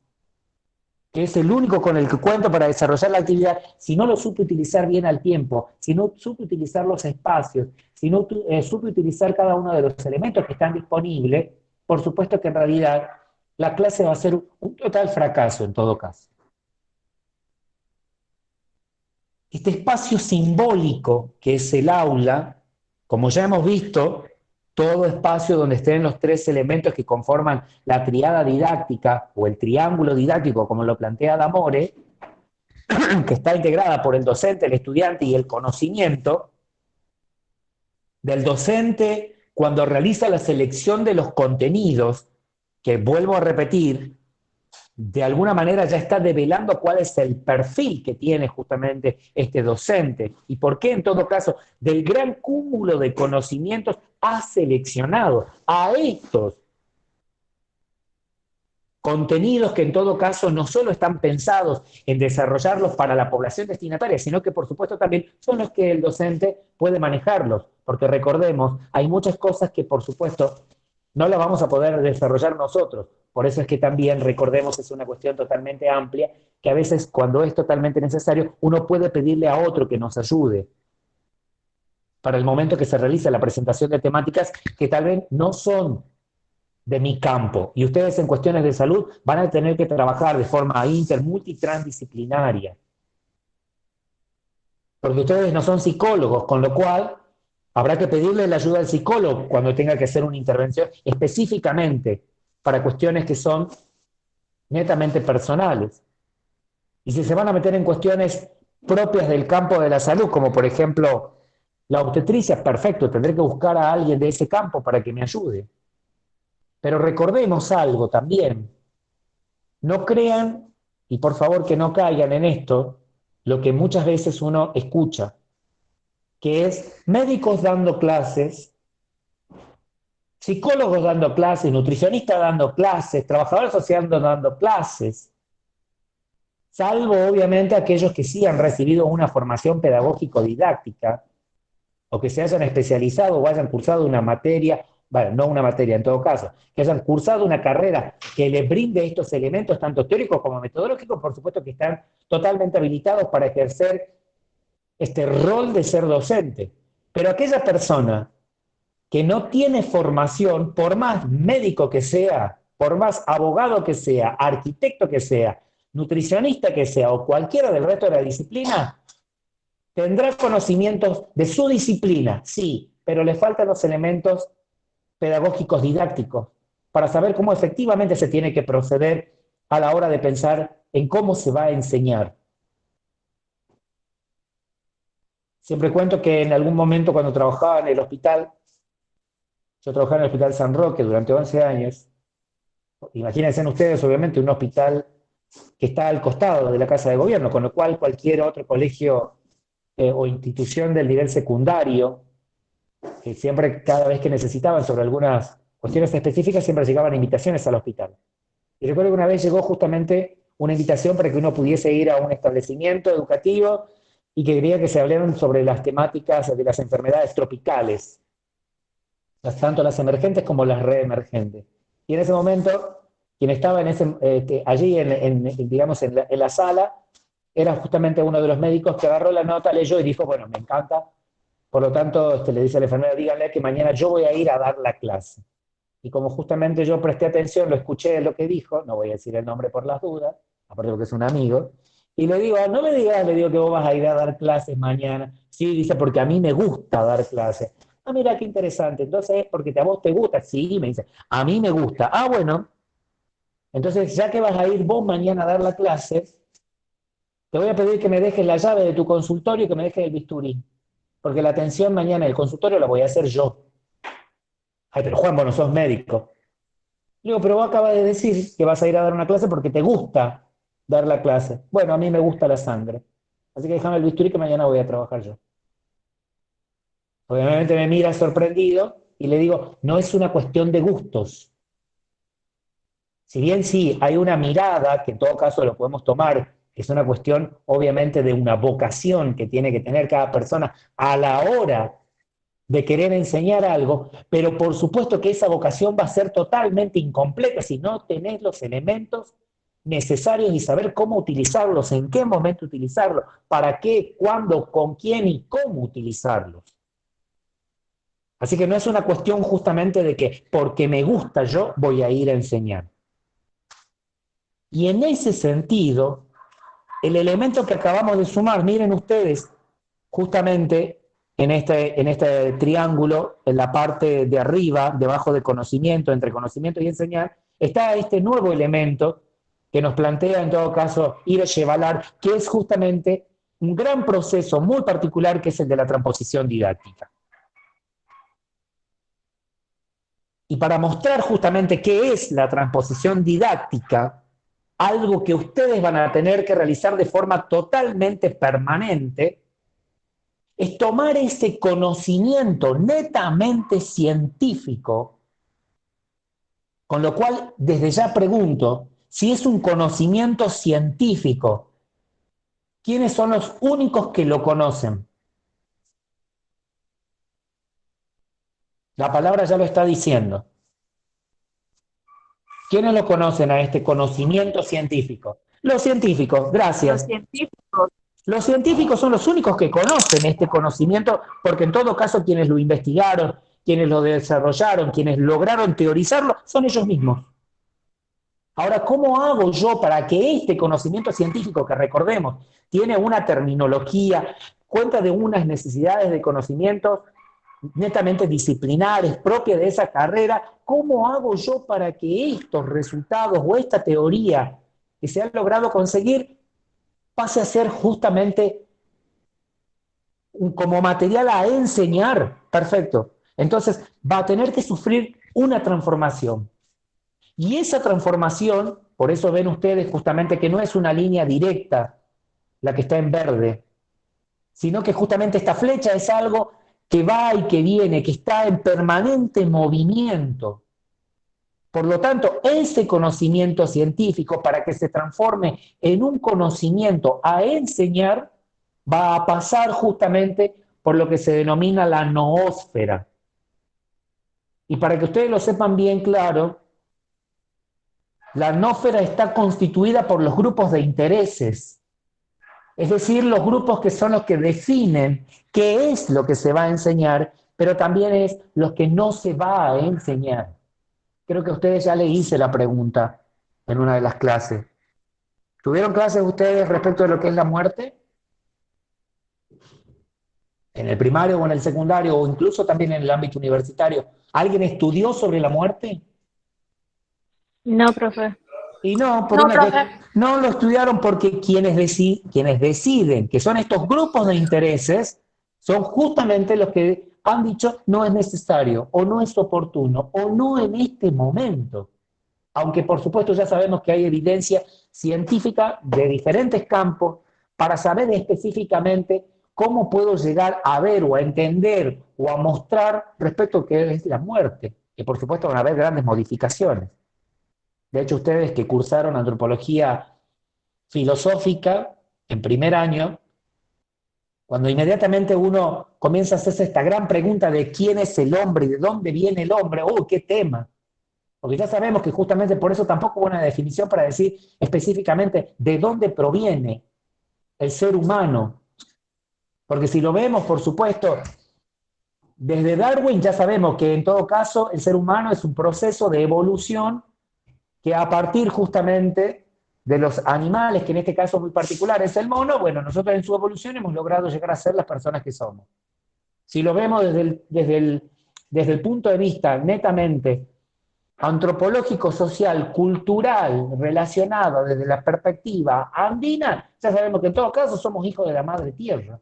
que es el único con el que cuento para desarrollar la actividad, si no lo supe utilizar bien al tiempo, si no supe utilizar los espacios, si no supe utilizar cada uno de los elementos que están disponibles, por supuesto que en realidad la clase va a ser un total fracaso en todo caso. Este espacio simbólico que es el aula, como ya hemos visto, todo espacio donde estén los 3 elementos que conforman la triada didáctica o el triángulo didáctico, como lo plantea D'Amore, que está integrada por el docente, el estudiante y el conocimiento, del docente cuando realiza la selección de los contenidos, que vuelvo a repetir, de alguna manera ya está develando cuál es el perfil que tiene justamente este docente y por qué en todo caso del gran cúmulo de conocimientos ha seleccionado a estos contenidos que en todo caso no solo están pensados en desarrollarlos para la población destinataria, sino que por supuesto también son los que el docente puede manejarlos, porque recordemos, hay muchas cosas que por supuesto no las vamos a poder desarrollar nosotros, Por eso es que también, recordemos, es una cuestión totalmente amplia, que a veces cuando es totalmente necesario, uno puede pedirle a otro que nos ayude para el momento que se realiza la presentación de temáticas que tal vez no son de mi campo. Y ustedes en cuestiones de salud van a tener que trabajar de forma multitransdisciplinaria. Porque ustedes no son psicólogos, con lo cual habrá que pedirle la ayuda al psicólogo cuando tenga que hacer una intervención específicamente para cuestiones que son netamente personales. Y si se van a meter en cuestiones propias del campo de la salud, como por ejemplo la obstetricia, perfecto, tendré que buscar a alguien de ese campo para que me ayude. Pero recordemos algo también, no crean, y por favor que no caigan en esto, lo que muchas veces uno escucha, que es médicos dando clases, psicólogos dando clases, nutricionistas dando clases, trabajadores sociales dando clases, salvo obviamente aquellos que sí han recibido una formación pedagógico-didáctica o que se hayan especializado o hayan cursado una materia, bueno, no una materia en todo caso, que hayan cursado una carrera que les brinde estos elementos, tanto teóricos como metodológicos, por supuesto que están totalmente habilitados para ejercer este rol de ser docente. Pero aquella persona que no tiene formación, por más médico que sea, por más abogado que sea, arquitecto que sea, nutricionista que sea o cualquiera del resto de la disciplina, tendrá conocimientos de su disciplina, sí, pero le faltan los elementos pedagógicos didácticos para saber cómo efectivamente se tiene que proceder a la hora de pensar en cómo se va a enseñar. Siempre cuento que en algún momento cuando trabajaba en el hospital, yo trabajaba en el Hospital San Roque durante 11 años, imagínense ustedes obviamente un hospital que está al costado de la Casa de Gobierno, con lo cual cualquier otro colegio o institución del nivel secundario, que siempre, cada vez que necesitaban sobre algunas cuestiones específicas, siempre llegaban invitaciones al hospital. Y recuerdo que una vez llegó justamente una invitación para que uno pudiese ir a un establecimiento educativo y que quería que se hablaran sobre las temáticas de las enfermedades tropicales, tanto las emergentes como las reemergentes. Y en ese momento, quien estaba allí digamos, en la sala, era justamente uno de los médicos que agarró la nota, leyó y dijo, bueno, me encanta, por lo tanto le dice a la enfermera, díganle que mañana yo voy a ir a dar la clase. Y como justamente yo presté atención, lo escuché lo que dijo, no voy a decir el nombre por las dudas, aparte porque es un amigo, y le digo, no me digas, le digo que vos vas a ir a dar clases mañana. Sí, dice, porque a mí me gusta dar clases. Ah, mira qué interesante, entonces es porque a vos te gusta. Sí, me dice, a mí me gusta. Ah, bueno, entonces ya que vas a ir vos mañana a dar la clase, te voy a pedir que me dejes la llave de tu consultorio y que me dejes el bisturí, porque la atención mañana del consultorio la voy a hacer yo. Ay, pero Juan, vos no sos médico. Le digo, pero vos acabas de decir que vas a ir a dar una clase porque te gusta dar la clase. Bueno, a mí me gusta la sangre. Así que déjame el bisturí que mañana voy a trabajar yo. Obviamente me mira sorprendido y le digo, no es una cuestión de gustos. Si bien sí hay una mirada, que en todo caso lo podemos tomar, que es una cuestión obviamente de una vocación que tiene que tener cada persona a la hora de querer enseñar algo, pero por supuesto que esa vocación va a ser totalmente incompleta si no tenés los elementos necesarios y saber cómo utilizarlos, en qué momento utilizarlos, para qué, cuándo, con quién y cómo utilizarlos. Así que no es una cuestión justamente de que porque me gusta yo voy a ir a enseñar. Y en ese sentido, el elemento que acabamos de sumar, miren ustedes, justamente en este triángulo, en la parte de arriba, debajo de conocimiento, entre conocimiento y enseñar, está este nuevo elemento que nos plantea en todo caso Ire-Chevalar, que es justamente un gran proceso muy particular que es el de la transposición didáctica. Y para mostrar justamente qué es la transposición didáctica, algo que ustedes van a tener que realizar de forma totalmente permanente, es tomar ese conocimiento netamente científico, con lo cual desde ya pregunto, si es un conocimiento científico, ¿quiénes son los únicos que lo conocen? La palabra ya lo está diciendo. ¿Quiénes lo conocen a este conocimiento científico? Los científicos, Los gracias. científicos. Los científicos son los únicos que conocen este conocimiento, porque en todo caso quienes lo investigaron, quienes lo desarrollaron, quienes lograron teorizarlo, son ellos mismos. Ahora, ¿cómo hago yo para que este conocimiento científico, que recordemos, tiene una terminología, cuenta de unas necesidades de conocimiento netamente disciplinares, propias de esa carrera, ¿cómo hago yo para que estos resultados o esta teoría que se ha logrado conseguir pase a ser justamente como material a enseñar? Perfecto. Entonces va a tener que sufrir una transformación. Y esa transformación, por eso ven ustedes justamente que no es una línea directa la que está en verde, sino que justamente esta flecha es algo que va y que viene, que está en permanente movimiento. Por lo tanto, ese conocimiento científico, para que se transforme en un conocimiento a enseñar, va a pasar justamente por lo que se denomina la noósfera. Y para que ustedes lo sepan bien claro, la noósfera está constituida por los grupos de intereses, es decir, los grupos que son los que definen qué es lo que se va a enseñar, pero también es lo que no se va a enseñar. Creo que a ustedes ya les hice la pregunta en una de las clases. ¿Tuvieron clases ustedes respecto de lo que es la muerte? ¿En el primario o en el secundario o incluso también en el ámbito universitario? ¿Alguien estudió sobre la muerte? No, profe. Y no, por No, una que profe. no lo estudiaron porque quienes deciden, que son estos grupos de intereses, son justamente los que han dicho no es necesario, o no es oportuno, o no en este momento. Aunque por supuesto ya sabemos que hay evidencia científica de diferentes campos para saber específicamente cómo puedo llegar a ver o a entender o a mostrar respecto a qué es la muerte, que por supuesto van a haber grandes modificaciones. De hecho, ustedes que cursaron antropología filosófica en primer año, cuando inmediatamente uno comienza a hacerse esta gran pregunta de quién es el hombre y de dónde viene el hombre, ¡oh, qué tema! Porque ya sabemos que justamente por eso tampoco hubo una definición para decir específicamente de dónde proviene el ser humano. Porque si lo vemos, por supuesto, desde Darwin ya sabemos que en todo caso el ser humano es un proceso de evolución que a partir justamente de los animales, que en este caso muy particular es el mono, bueno, nosotros en su evolución hemos logrado llegar a ser las personas que somos. Si lo vemos desde el punto de vista netamente antropológico, social, cultural, relacionado desde la perspectiva andina, ya sabemos que en todo caso somos hijos de la madre tierra.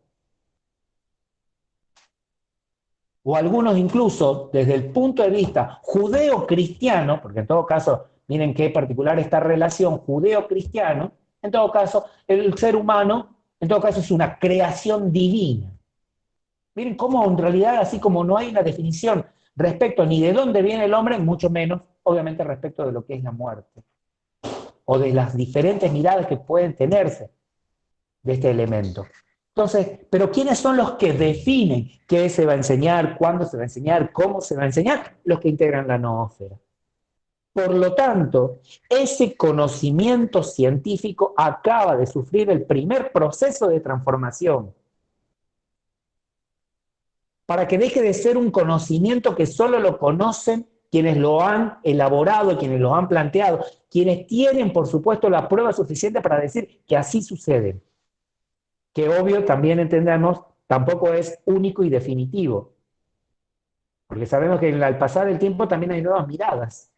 O algunos incluso desde el punto de vista judeo-cristiano, porque en todo caso, miren qué particular esta relación judeo-cristiano, en todo caso, el ser humano, en todo caso, es una creación divina. Miren cómo en realidad, así como no hay una definición respecto ni de dónde viene el hombre, mucho menos, obviamente, respecto de lo que es la muerte, o de las diferentes miradas que pueden tenerse de este elemento. Entonces, pero ¿quiénes son los que definen qué se va a enseñar, cuándo se va a enseñar, cómo se va a enseñar? Los que integran la noósfera. Por lo tanto, ese conocimiento científico acaba de sufrir el primer proceso de transformación para que deje de ser un conocimiento que solo lo conocen quienes lo han elaborado, quienes lo han planteado, quienes tienen, por supuesto, la prueba suficiente para decir que así sucede. Que obvio también entendemos, tampoco es único y definitivo. Porque sabemos que al pasar el tiempo también hay nuevas miradas,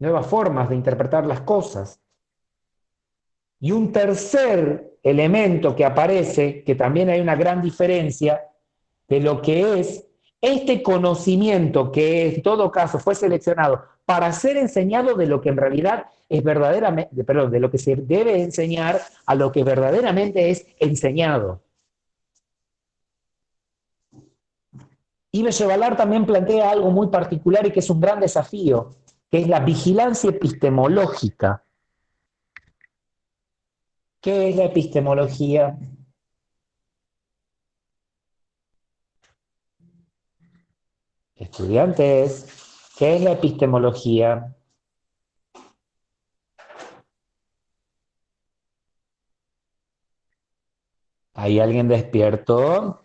nuevas formas de interpretar las cosas. Y un tercer elemento que aparece, que también hay una gran diferencia de lo que es este conocimiento que en todo caso fue seleccionado para ser enseñado de lo que en realidad es verdaderamente, perdón, de lo que se debe enseñar a lo que verdaderamente es enseñado. Ives Chevalar también plantea algo muy particular y que es un gran desafío, que es la vigilancia epistemológica. ¿Qué es la epistemología? Estudiantes, ¿qué es la epistemología? ¿Hay alguien despierto?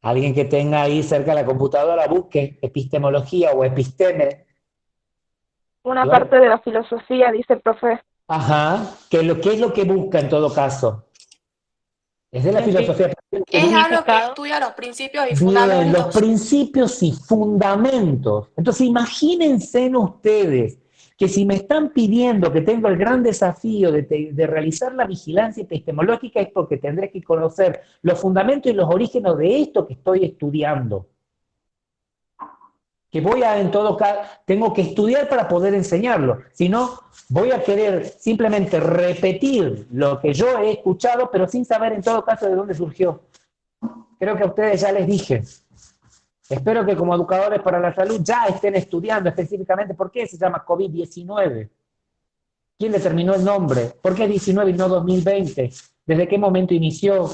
Alguien que tenga ahí cerca de la computadora, busque epistemología o episteme. Una Igual, parte de la filosofía, dice el profe. ajá, ¿qué es lo que busca en todo caso? Es de la El filosofía. Es algo que significado. estudia los principios y Bien, los fundamentos. principios y fundamentos. Entonces, imagínense en ustedes que si me están pidiendo que tengo el gran desafío de realizar la vigilancia epistemológica es porque tendré que conocer los fundamentos y los orígenes de esto que estoy estudiando. Que voy a, en todo caso, tengo que estudiar para poder enseñarlo. Si no, voy a querer simplemente repetir lo que yo he escuchado, pero sin saber en todo caso de dónde surgió. Creo que a ustedes ya les dije. Espero que como educadores para la salud ya estén estudiando específicamente por qué se llama COVID-19. ¿Quién determinó el nombre? ¿Por qué 19 y no 2020? ¿Desde qué momento inició?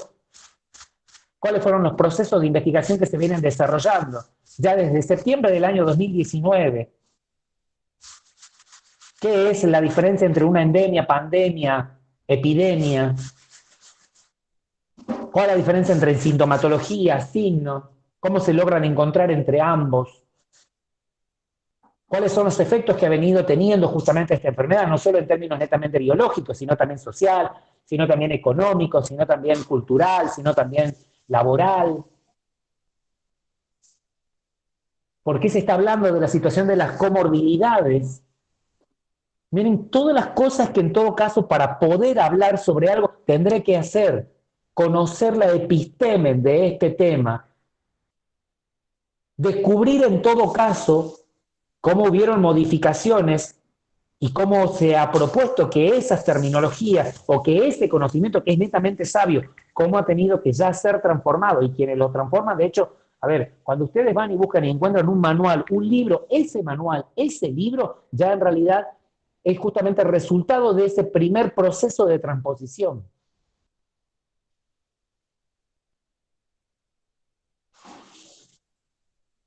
¿Cuáles fueron los procesos de investigación que se vienen desarrollando? Ya desde septiembre del año 2019. ¿Qué es la diferencia entre una endemia, pandemia, epidemia? ¿Cuál es la diferencia entre sintomatología, signos? ¿Cómo se logran encontrar entre ambos? ¿Cuáles son los efectos que ha venido teniendo justamente esta enfermedad? No solo en términos netamente biológicos, sino también social, sino también económico, sino también cultural, sino también laboral. ¿Por qué se está hablando de la situación de las comorbilidades? Miren, todas las cosas que en todo caso para poder hablar sobre algo tendré que hacer, conocer la episteme de este tema, descubrir en todo caso cómo hubieron modificaciones y cómo se ha propuesto que esas terminologías o que ese conocimiento que es netamente sabio, cómo ha tenido que ya ser transformado y quienes lo transforman, de hecho, a ver, cuando ustedes van y buscan y encuentran un manual, un libro, ese manual, ese libro, ya en realidad es justamente el resultado de ese primer proceso de transposición.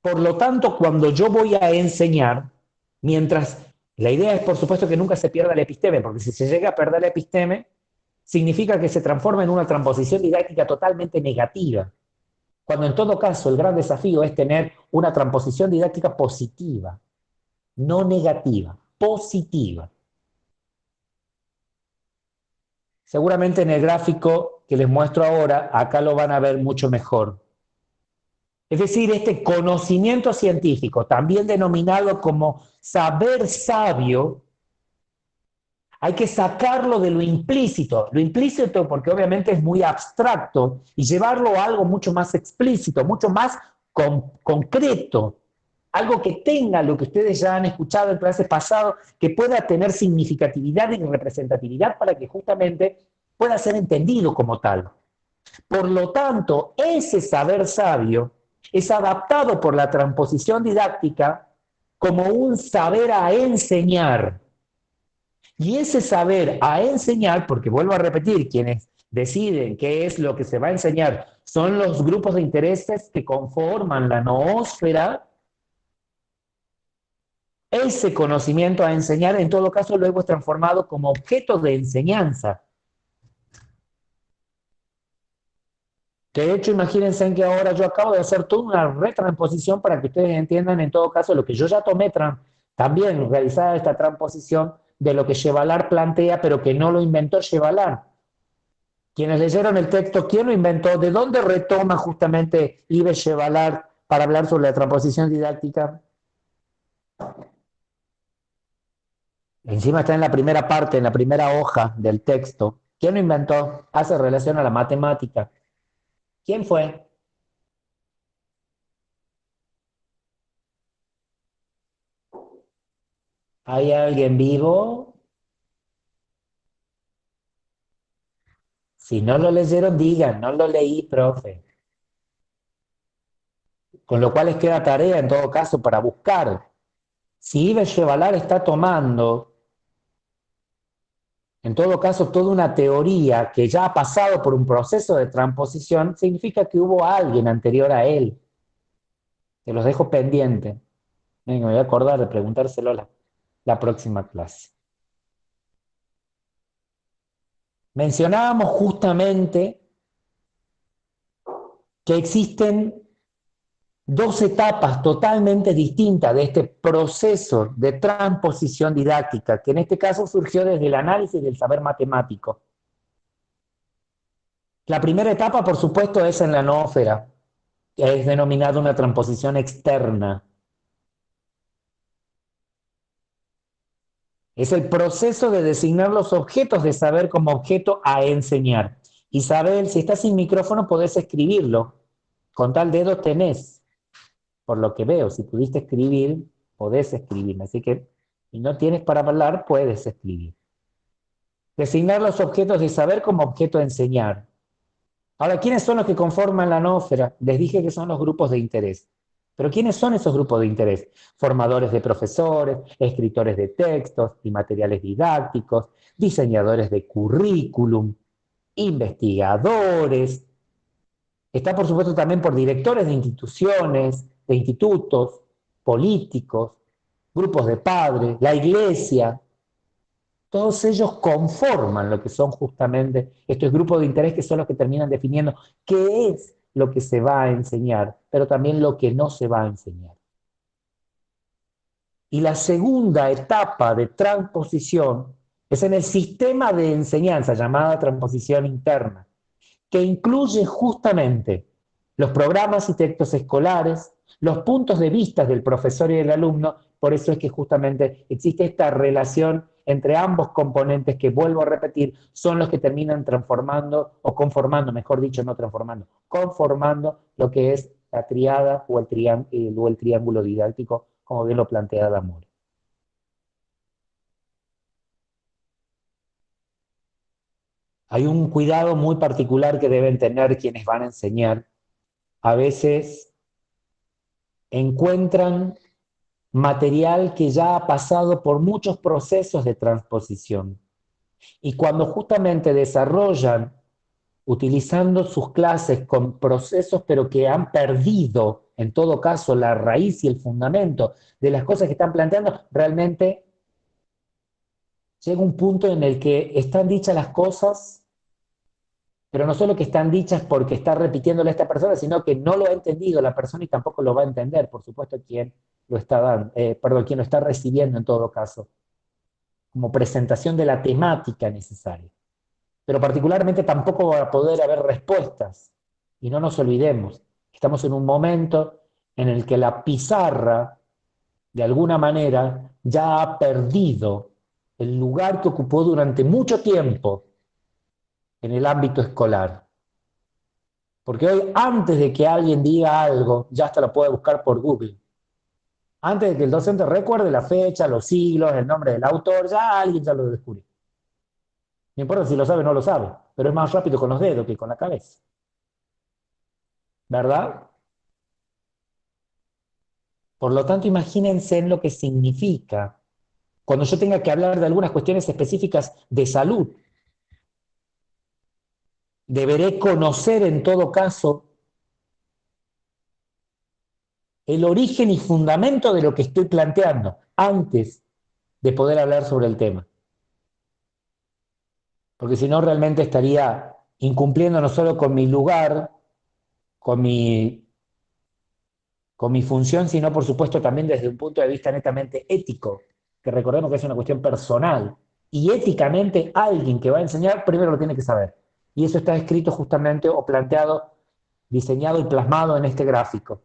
Por lo tanto, cuando yo voy a enseñar, mientras la idea es, por supuesto, que nunca se pierda el episteme, porque si se llega a perder el episteme, significa que se transforma en una transposición didáctica totalmente negativa, cuando en todo caso el gran desafío es tener una transposición didáctica positiva, no negativa, positiva. Seguramente en el gráfico que les muestro ahora, acá lo van a ver mucho mejor. Es decir, este conocimiento científico, también denominado como saber sabio, hay que sacarlo de lo implícito porque obviamente es muy abstracto, y llevarlo a algo mucho más explícito, mucho más concreto, algo que tenga lo que ustedes ya han escuchado en clases pasadas, que pueda tener significatividad y representatividad para que justamente pueda ser entendido como tal. Por lo tanto, ese saber sabio es adaptado por la transposición didáctica como un saber a enseñar. Y ese saber a enseñar, porque vuelvo a repetir, quienes deciden qué es lo que se va a enseñar son los grupos de intereses que conforman la noósfera, ese conocimiento a enseñar en todo caso luego es transformado como objeto de enseñanza. De hecho, imagínense que ahora yo acabo de hacer toda una retransposición para que ustedes entiendan en todo caso lo que yo ya tomé también realizada esta transposición de lo que Chevalar plantea, pero que no lo inventó Chevalar. Quienes leyeron el texto, ¿quién lo inventó? ¿De dónde retoma justamente Yves Chevalar para hablar sobre la transposición didáctica? Encima está en la primera parte, en la primera hoja del texto. ¿Quién lo inventó? Hace relación a la matemática. ¿Quién fue? ¿Hay alguien vivo? Si no lo leyeron, digan, no lo leí, profe. Con lo cual les queda tarea en todo caso para buscar. Si Yves Chevalar está tomando, en todo caso, toda una teoría que ya ha pasado por un proceso de transposición, significa que hubo alguien anterior a él. Se los dejo pendiente. Venga, me voy a acordar de preguntárselo la próxima clase. mencionábamos justamente que existen dos etapas totalmente distintas de este proceso de transposición didáctica, que en este caso surgió desde el análisis del saber matemático. La primera etapa, por supuesto, es en la noósfera, que es denominada una transposición externa. Es el proceso de designar los objetos de saber como objeto a enseñar. Isabel, si estás sin micrófono podés escribirlo. Con tal dedo tenés. Por lo que veo, si pudiste escribir, podés escribir. Así que si no tienes para hablar, puedes escribir. Designar los objetos de saber como objeto a enseñar. Ahora, ¿quiénes son los que conforman la noósfera? Les dije que son los grupos de interés. Pero ¿quiénes son esos grupos de interés? Formadores de profesores, escritores de textos y materiales didácticos, diseñadores de currículum, investigadores. Está, por supuesto, también por directores de instituciones, de institutos, políticos, grupos de padres, la iglesia. Todos ellos conforman lo que son justamente estos grupos de interés que son los que terminan definiendo qué es lo que se va a enseñar, pero también lo que no se va a enseñar. Y la segunda etapa de transposición es en el sistema de enseñanza llamada transposición interna, que incluye justamente los programas y textos escolares, los puntos de vista del profesor y del alumno. Por eso es que justamente existe esta relación entre ambos componentes que, vuelvo a repetir, son los que terminan transformando, o conformando, mejor dicho, no transformando, conformando lo que es la triada o el triángulo didáctico, como bien lo plantea Damore. Hay un cuidado muy particular que deben tener quienes van a enseñar. A veces encuentran material que ya ha pasado por muchos procesos de transposición. Y cuando justamente desarrollan, utilizando sus clases con procesos, pero que han perdido, en todo caso, la raíz y el fundamento de las cosas que están planteando, realmente llega un punto en el que están dichas las cosas, pero no solo que están dichas porque está repitiéndole a esta persona, sino que no lo ha entendido la persona y tampoco lo va a entender, por supuesto, quien lo está dando, quien lo está recibiendo en todo caso, como presentación de la temática necesaria. Pero particularmente tampoco va a poder haber respuestas. Y no nos olvidemos, estamos en un momento en el que la pizarra, de alguna manera, ya ha perdido el lugar que ocupó durante mucho tiempo en el ámbito escolar. Porque hoy, antes de que alguien diga algo, ya hasta lo puede buscar por Google. Antes de que el docente recuerde la fecha, los siglos, el nombre del autor, ya alguien ya lo descubrió. No importa si lo sabe o no lo sabe, pero es más rápido con los dedos que con la cabeza. ¿Verdad? Por lo tanto, imagínense en lo que significa cuando yo tenga que hablar de algunas cuestiones específicas de salud. Deberé conocer en todo caso el origen y fundamento de lo que estoy planteando antes de poder hablar sobre el tema. Porque si no, realmente estaría incumpliendo no solo con mi lugar, con mi función, sino por supuesto también desde un punto de vista netamente ético, que recordemos que es una cuestión personal. Y éticamente alguien que va a enseñar primero lo tiene que saber. Y eso está escrito justamente o planteado, diseñado y plasmado en este gráfico.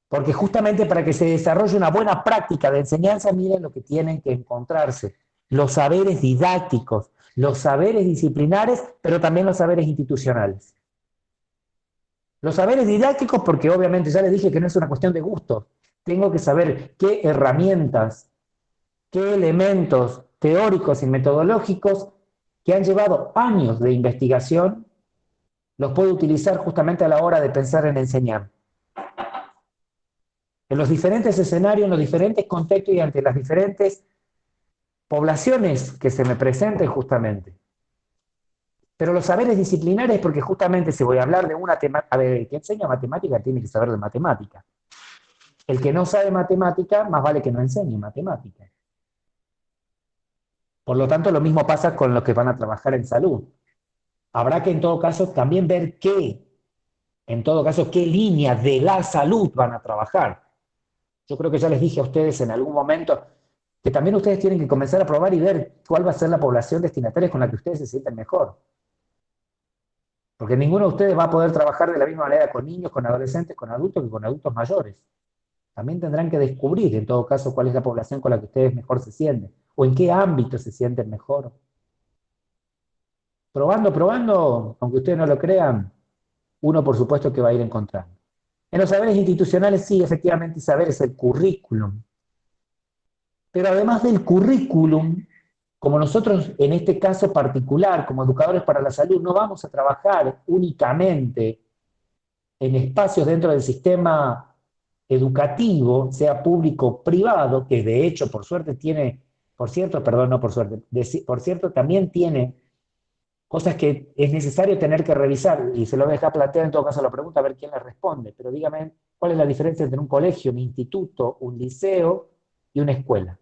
Porque justamente para que se desarrolle una buena práctica de enseñanza, miren lo que tienen que encontrarse. Los saberes didácticos, los saberes disciplinares, pero también los saberes institucionales. Los saberes didácticos, porque obviamente ya les dije que no es una cuestión de gusto. Tengo que saber qué herramientas, qué elementos teóricos y metodológicos que han llevado años de investigación los puedo utilizar justamente a la hora de pensar en enseñar. En los diferentes escenarios, en los diferentes contextos y ante las diferentes poblaciones que se me presenten justamente. Pero los saberes disciplinares, porque justamente si voy a hablar de una temática, a ver, el que enseña matemática tiene que saber de matemática. El que no sabe matemática, más vale que no enseñe matemática. Por lo tanto, lo mismo pasa con los que van a trabajar en salud. Habrá que en todo caso también ver en todo caso, qué líneas de la salud van a trabajar. Yo creo que ya les dije a ustedes en algún momento que también ustedes tienen que comenzar a probar y ver cuál va a ser la población destinataria con la que ustedes se sienten mejor. Porque ninguno de ustedes va a poder trabajar de la misma manera con niños, con adolescentes, con adultos que con adultos mayores. También tendrán que descubrir, en todo caso, cuál es la población con la que ustedes mejor se sienten, o en qué ámbito se sienten mejor. Probando, probando, aunque ustedes no lo crean, uno por supuesto que va a ir encontrando. En los saberes institucionales sí, efectivamente, saber es el currículum. Pero además del currículum, como nosotros en este caso particular, como educadores para la salud, no vamos a trabajar únicamente en espacios dentro del sistema educativo, sea público o privado, que de hecho, por suerte tiene, por cierto, perdón, no por suerte, por cierto, también tiene cosas que es necesario tener que revisar, y se lo voy a dejar plantear en todo caso la pregunta, a ver quién le responde, pero dígame, ¿cuál es la diferencia entre un colegio, un instituto, un liceo y una escuela?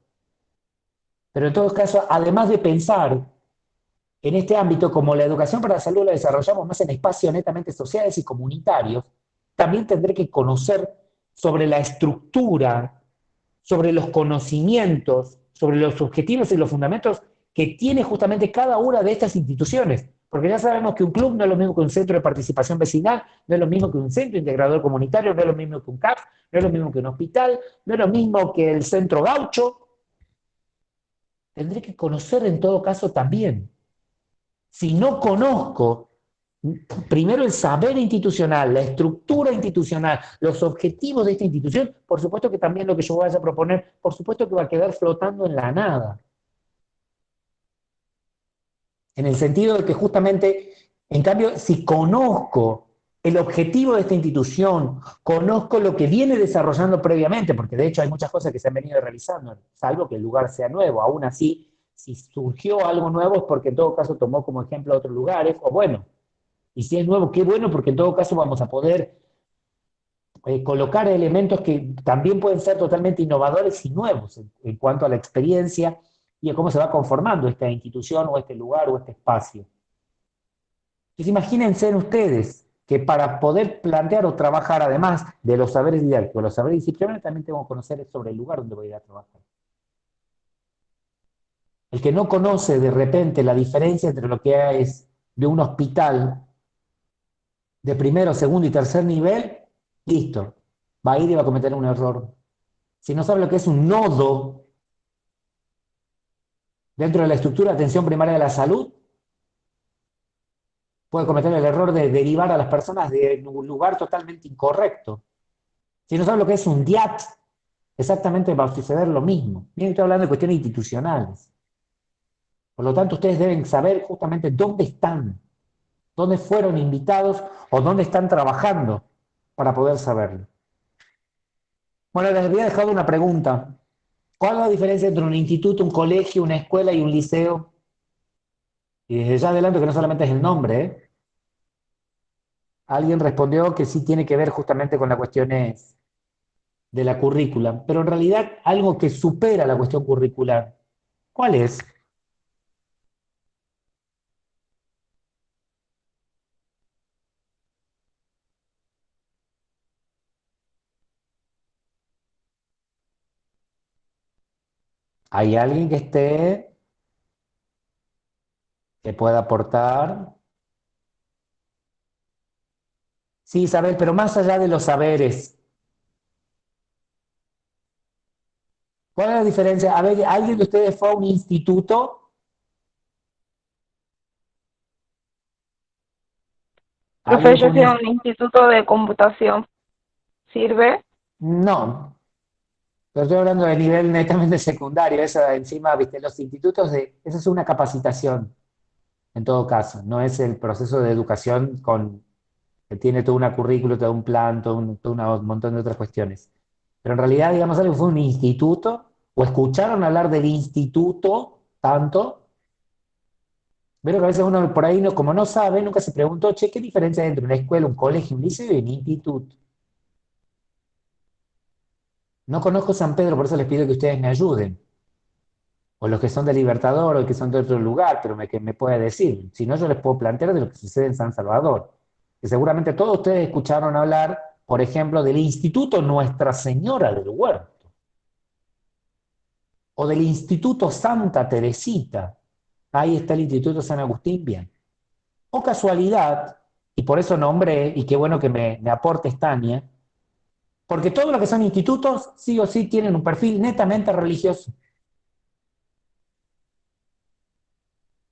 Pero en todo caso, además de pensar en este ámbito, como la educación para la salud la desarrollamos más en espacios netamente sociales y comunitarios, también tendré que conocer sobre la estructura, sobre los conocimientos, sobre los objetivos y los fundamentos que tiene justamente cada una de estas instituciones. Porque ya sabemos que un club no es lo mismo que un centro de participación vecinal, no es lo mismo que un centro integrador comunitario, no es lo mismo que un CAF, no es lo mismo que un hospital, no es lo mismo que el centro gaucho. Tendré que conocer en todo caso también. Si no conozco primero el saber institucional, la estructura institucional, los objetivos de esta institución, por supuesto que también lo que yo vaya a proponer, por supuesto que va a quedar flotando en la nada. En el sentido de que justamente, en cambio, si conozco el objetivo de esta institución, conozco lo que viene desarrollando previamente, porque de hecho hay muchas cosas que se han venido realizando, salvo que el lugar sea nuevo, aún así, si surgió algo nuevo es porque en todo caso tomó como ejemplo otros lugares, o bueno, y si es nuevo, qué bueno, porque en todo caso vamos a poder colocar elementos que también pueden ser totalmente innovadores y nuevos en cuanto a la experiencia y a cómo se va conformando esta institución o este lugar o este espacio. Entonces imagínense en ustedes que para poder plantear o trabajar, además de los saberes didácticos, los saberes disciplinarios, también tengo que conocer sobre el lugar donde voy a ir a trabajar. El que no conoce de repente la diferencia entre lo que es de un hospital de primero, segundo y tercer nivel, listo, va a ir y va a cometer un error. Si no sabe lo que es un nodo dentro de la estructura de atención primaria de la salud, puede cometer el error de derivar a las personas de un lugar totalmente incorrecto. Si no sabe lo que es un DIAT, exactamente va a suceder lo mismo. Bien, estoy hablando de cuestiones institucionales. Por lo tanto, ustedes deben saber justamente dónde están, dónde fueron invitados o dónde están trabajando para poder saberlo. Bueno, les había dejado una pregunta. ¿Cuál es la diferencia entre un instituto, un colegio, una escuela y un liceo? Y desde ya adelanto que no solamente es el nombre, ¿eh? Alguien respondió que sí tiene que ver justamente con las cuestiones de la currícula, pero en realidad algo que supera la cuestión curricular. ¿Cuál es? ¿Hay alguien que pueda aportar? Sí, Isabel, pero más allá de los saberes, ¿cuál es la diferencia? A ver, ¿alguien de ustedes fue a un instituto? Profe, ¿Alguien fue yo a un fui a un instituto de computación. ¿Sirve? No, pero estoy hablando de nivel netamente secundario, eso encima, viste, los institutos eso es una capacitación, en todo caso, no es el proceso de educación que tiene toda una currícula, todo un plan, todo un montón de otras cuestiones. Pero en realidad, digamos, algo fue un instituto, o escucharon hablar del instituto tanto, pero que a veces uno por ahí, no, como no sabe, nunca se preguntó, che, ¿qué diferencia hay entre una escuela, un colegio, un liceo y un instituto? No conozco San Pedro, por eso les pido que ustedes me ayuden. o los que son de Libertador, o que son de otro lugar, pero que me puede decir. Si no, yo les puedo plantear de lo que sucede en San Salvador. Que seguramente todos ustedes escucharon hablar, por ejemplo, del Instituto Nuestra Señora del Huerto, o del Instituto Santa Teresita. Ahí está el Instituto San Agustín, bien. O casualidad, y por eso nombré, y qué bueno que me aportes, Tania, porque todos los que son institutos, sí o sí, tienen un perfil netamente religioso.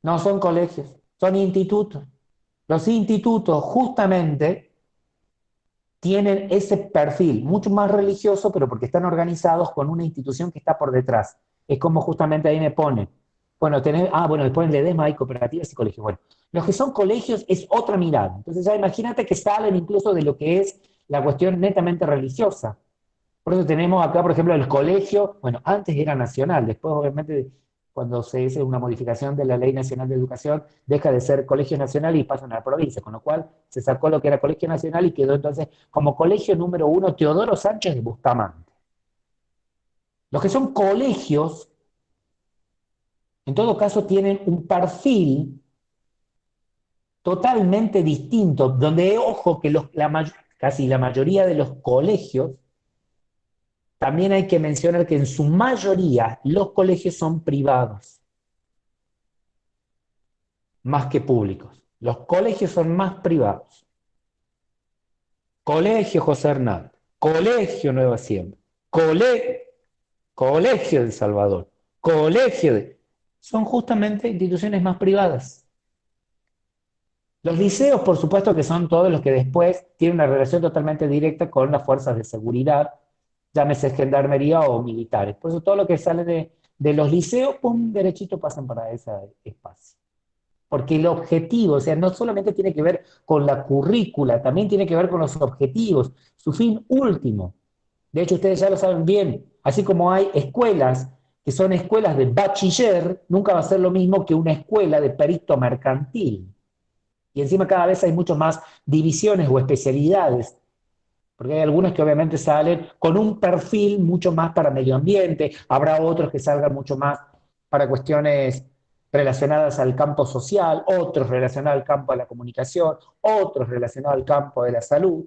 No son colegios, son institutos. Los institutos justamente tienen ese perfil mucho más religioso, pero porque están organizados con una institución que está por detrás. Es como justamente ahí me pone. Bueno, bueno, después Ledesma hay cooperativas y colegios. Bueno, los que son colegios es otra mirada. Entonces ya imagínate que salen incluso de lo que es la cuestión netamente religiosa. Por eso tenemos acá, por ejemplo, el colegio, bueno, antes era nacional, después obviamente cuando se hace una modificación de la Ley Nacional de Educación, deja de ser colegio nacional y pasa a la provincia, con lo cual se sacó lo que era colegio nacional y quedó entonces como colegio número 1 Teodoro Sánchez de Bustamante. Los que son colegios, en todo caso, tienen un perfil totalmente distinto, donde, ojo, que casi la mayoría de los colegios, también hay que mencionar que en su mayoría los colegios son privados, más que públicos. Los colegios son más privados. Colegio José Hernández, Colegio Nueva Siembra, Colegio de El Salvador, Son justamente instituciones más privadas. Los liceos, por supuesto, que son todos los que después tienen una relación totalmente directa con las fuerzas de seguridad, llámese gendarmería o militares. Por eso todo lo que sale de los liceos, pum, derechito pasan para ese espacio. Porque el objetivo, o sea, no solamente tiene que ver con la currícula, también tiene que ver con los objetivos, su fin último. De hecho, ustedes ya lo saben bien, así como hay escuelas que son escuelas de bachiller, nunca va a ser lo mismo que una escuela de perito mercantil. Y encima cada vez hay mucho más divisiones o especialidades, porque hay algunos que obviamente salen con un perfil mucho más para medio ambiente, habrá otros que salgan mucho más para cuestiones relacionadas al campo social, otros relacionados al campo de la comunicación, otros relacionados al campo de la salud.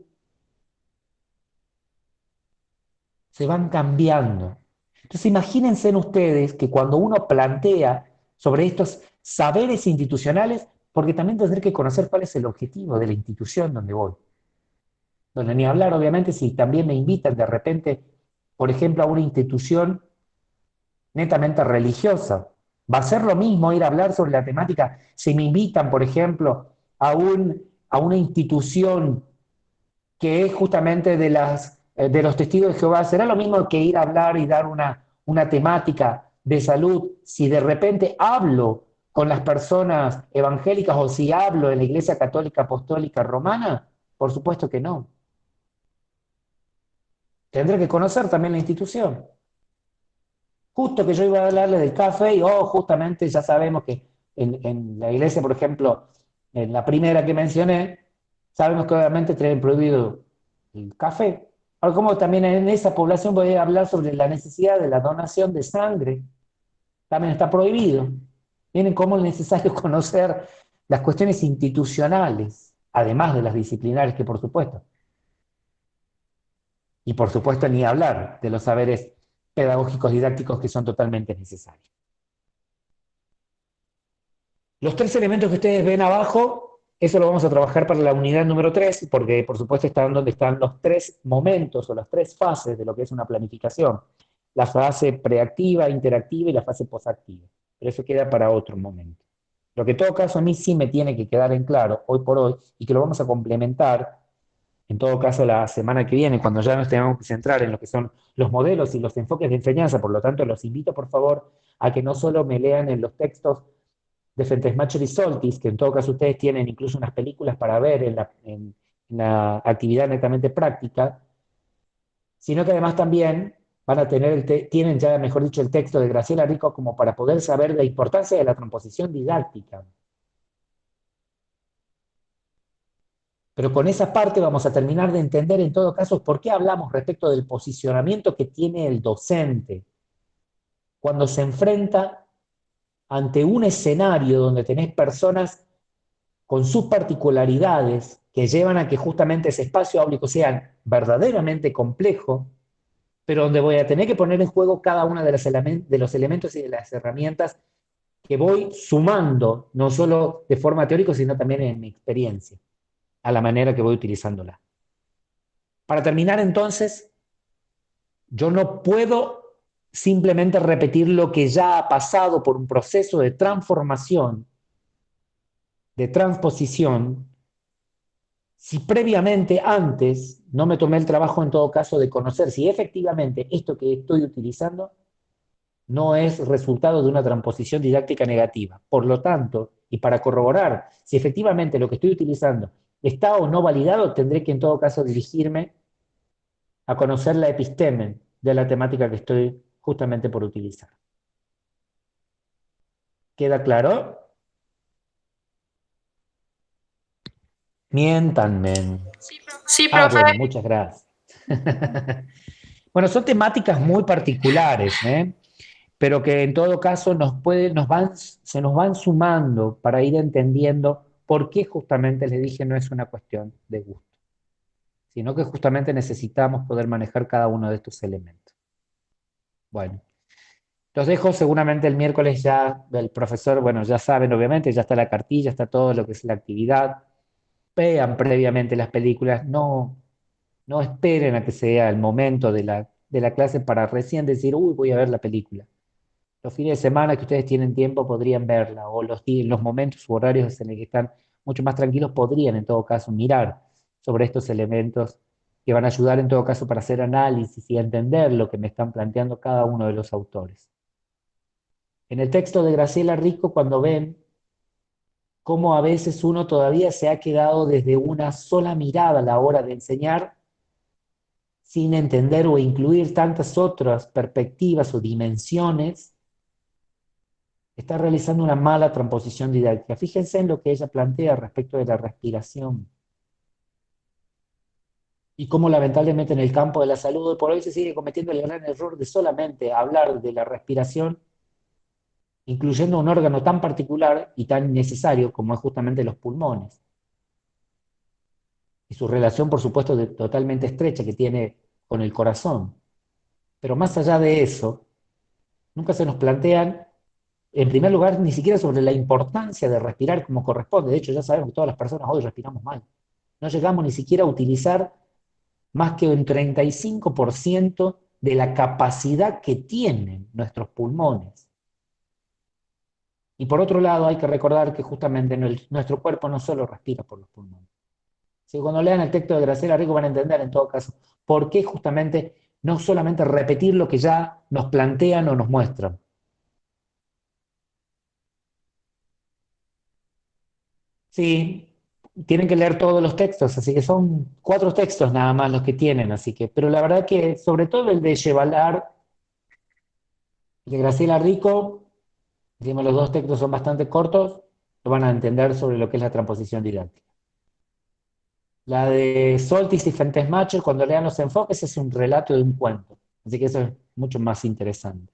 Se van cambiando. Entonces imagínense ustedes que cuando uno plantea sobre estos saberes institucionales, porque también tendré que conocer cuál es el objetivo de la institución donde voy. Donde ni hablar, obviamente, si también me invitan de repente, por ejemplo, a una institución netamente religiosa. Va a ser lo mismo ir a hablar sobre la temática si me invitan, por ejemplo, a una institución que es justamente de los testigos de Jehová. ¿Será lo mismo que ir a hablar y dar una temática de salud si de repente hablo con las personas evangélicas o si hablo en la Iglesia Católica Apostólica Romana? Por supuesto que no. Tendré que conocer también la institución. Justo que yo iba a hablarle del café y, justamente ya sabemos que en la iglesia, por ejemplo, en la primera que mencioné, sabemos que obviamente tienen prohibido el café. Ahora, como también en esa población voy a hablar sobre la necesidad de la donación de sangre, también está prohibido. Miren cómo es necesario conocer las cuestiones institucionales, además de las disciplinares, que por supuesto. Y por supuesto ni hablar de los saberes pedagógicos didácticos que son totalmente necesarios. Los 3 elementos que ustedes ven abajo, eso lo vamos a trabajar para la unidad número 3, porque por supuesto están donde están los 3 momentos o las 3 fases de lo que es una planificación. La fase preactiva, interactiva y la fase posactiva. Pero eso queda para otro momento. Lo que en todo caso a mí sí me tiene que quedar en claro, hoy por hoy, y que lo vamos a complementar, en todo caso la semana que viene, cuando ya nos tengamos que centrar en lo que son los modelos y los enfoques de enseñanza. Por lo tanto, los invito por favor a que no solo me lean en los textos de Fentesmacher y Soltis, que en todo caso ustedes tienen incluso unas películas para ver en la actividad netamente práctica, sino que además también van a tienen ya, mejor dicho, el texto de Graciela Rico como para poder saber la importancia de la transposición didáctica. Pero con esa parte vamos a terminar de entender en todo caso por qué hablamos respecto del posicionamiento que tiene el docente cuando se enfrenta ante un escenario donde tenés personas con sus particularidades que llevan a que justamente ese espacio áulico sea verdaderamente complejo, pero donde voy a tener que poner en juego cada uno de los elementos y de las herramientas que voy sumando, no solo de forma teórica, sino también en mi experiencia, a la manera que voy utilizándola. Para terminar, entonces, yo no puedo simplemente repetir lo que ya ha pasado por un proceso de transformación, de transposición, si previamente, antes, no me tomé el trabajo en todo caso de conocer si efectivamente esto que estoy utilizando no es resultado de una transposición didáctica negativa. Por lo tanto, y para corroborar si efectivamente lo que estoy utilizando está o no validado, tendré que en todo caso dirigirme a conocer la episteme de la temática que estoy justamente por utilizar. ¿Queda claro? Miéntanme. Sí, Ah, profe. bueno, muchas gracias. Bueno, son temáticas muy particulares, pero que en todo caso se nos van sumando para ir entendiendo por qué justamente les dije no es una cuestión de gusto, sino que justamente necesitamos poder manejar cada uno de estos elementos. Bueno, los dejo seguramente el miércoles ya, el profesor, bueno, ya saben obviamente, ya está la cartilla, está todo lo que es la actividad, vean previamente las películas, no esperen a que sea el momento de la clase para recién decir, uy, voy a ver la película. Los fines de semana que ustedes tienen tiempo podrían verla, o los momentos u horarios en los que están mucho más tranquilos podrían en todo caso mirar sobre estos elementos que van a ayudar en todo caso para hacer análisis y entender lo que me están planteando cada uno de los autores. En el texto de Graciela Rico, cuando ven cómo a veces uno todavía se ha quedado desde una sola mirada a la hora de enseñar, sin entender o incluir tantas otras perspectivas o dimensiones, está realizando una mala transposición didáctica. Fíjense en lo que ella plantea respecto de la respiración y cómo lamentablemente en el campo de la salud por hoy se sigue cometiendo el gran error de solamente hablar de la respiración, incluyendo un órgano tan particular y tan necesario como es justamente los pulmones. Y su relación, por supuesto, totalmente estrecha que tiene con el corazón. Pero más allá de eso, nunca se nos plantean, en primer lugar, ni siquiera sobre la importancia de respirar como corresponde. De hecho, ya sabemos que todas las personas hoy respiramos mal. No llegamos ni siquiera a utilizar más que un 35% de la capacidad que tienen nuestros pulmones. Y por otro lado, hay que recordar que justamente nuestro cuerpo no solo respira por los pulmones. Si cuando lean el texto de Graciela Rico van a entender en todo caso por qué justamente no solamente repetir lo que ya nos plantean o nos muestran. Sí, tienen que leer todos los textos, así que son 4 textos nada más los que tienen, así que, pero la verdad que sobre todo el de Chevalar, de Graciela Rico, decimos los 2 textos son bastante cortos, lo van a entender sobre lo que es la transposición didáctica. La de Soltis y Fentesmacher, cuando lean los enfoques, es un relato de un cuento, así que eso es mucho más interesante,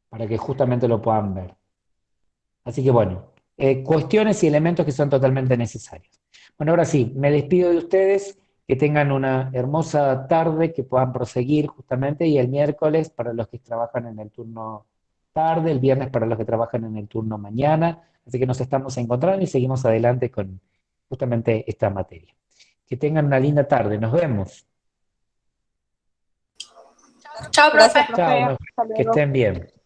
para que justamente lo puedan ver. Así que bueno, cuestiones y elementos que son totalmente necesarios. Bueno, ahora sí, me despido de ustedes, que tengan una hermosa tarde, que puedan proseguir justamente, y el miércoles para los que trabajan en el turno tarde, el viernes para los que trabajan en el turno mañana, así que nos estamos encontrando y seguimos adelante con justamente esta materia. Que tengan una linda tarde, nos vemos. Chao, profe. Gracias, profe. Chao, Hasta que luego. estén bien.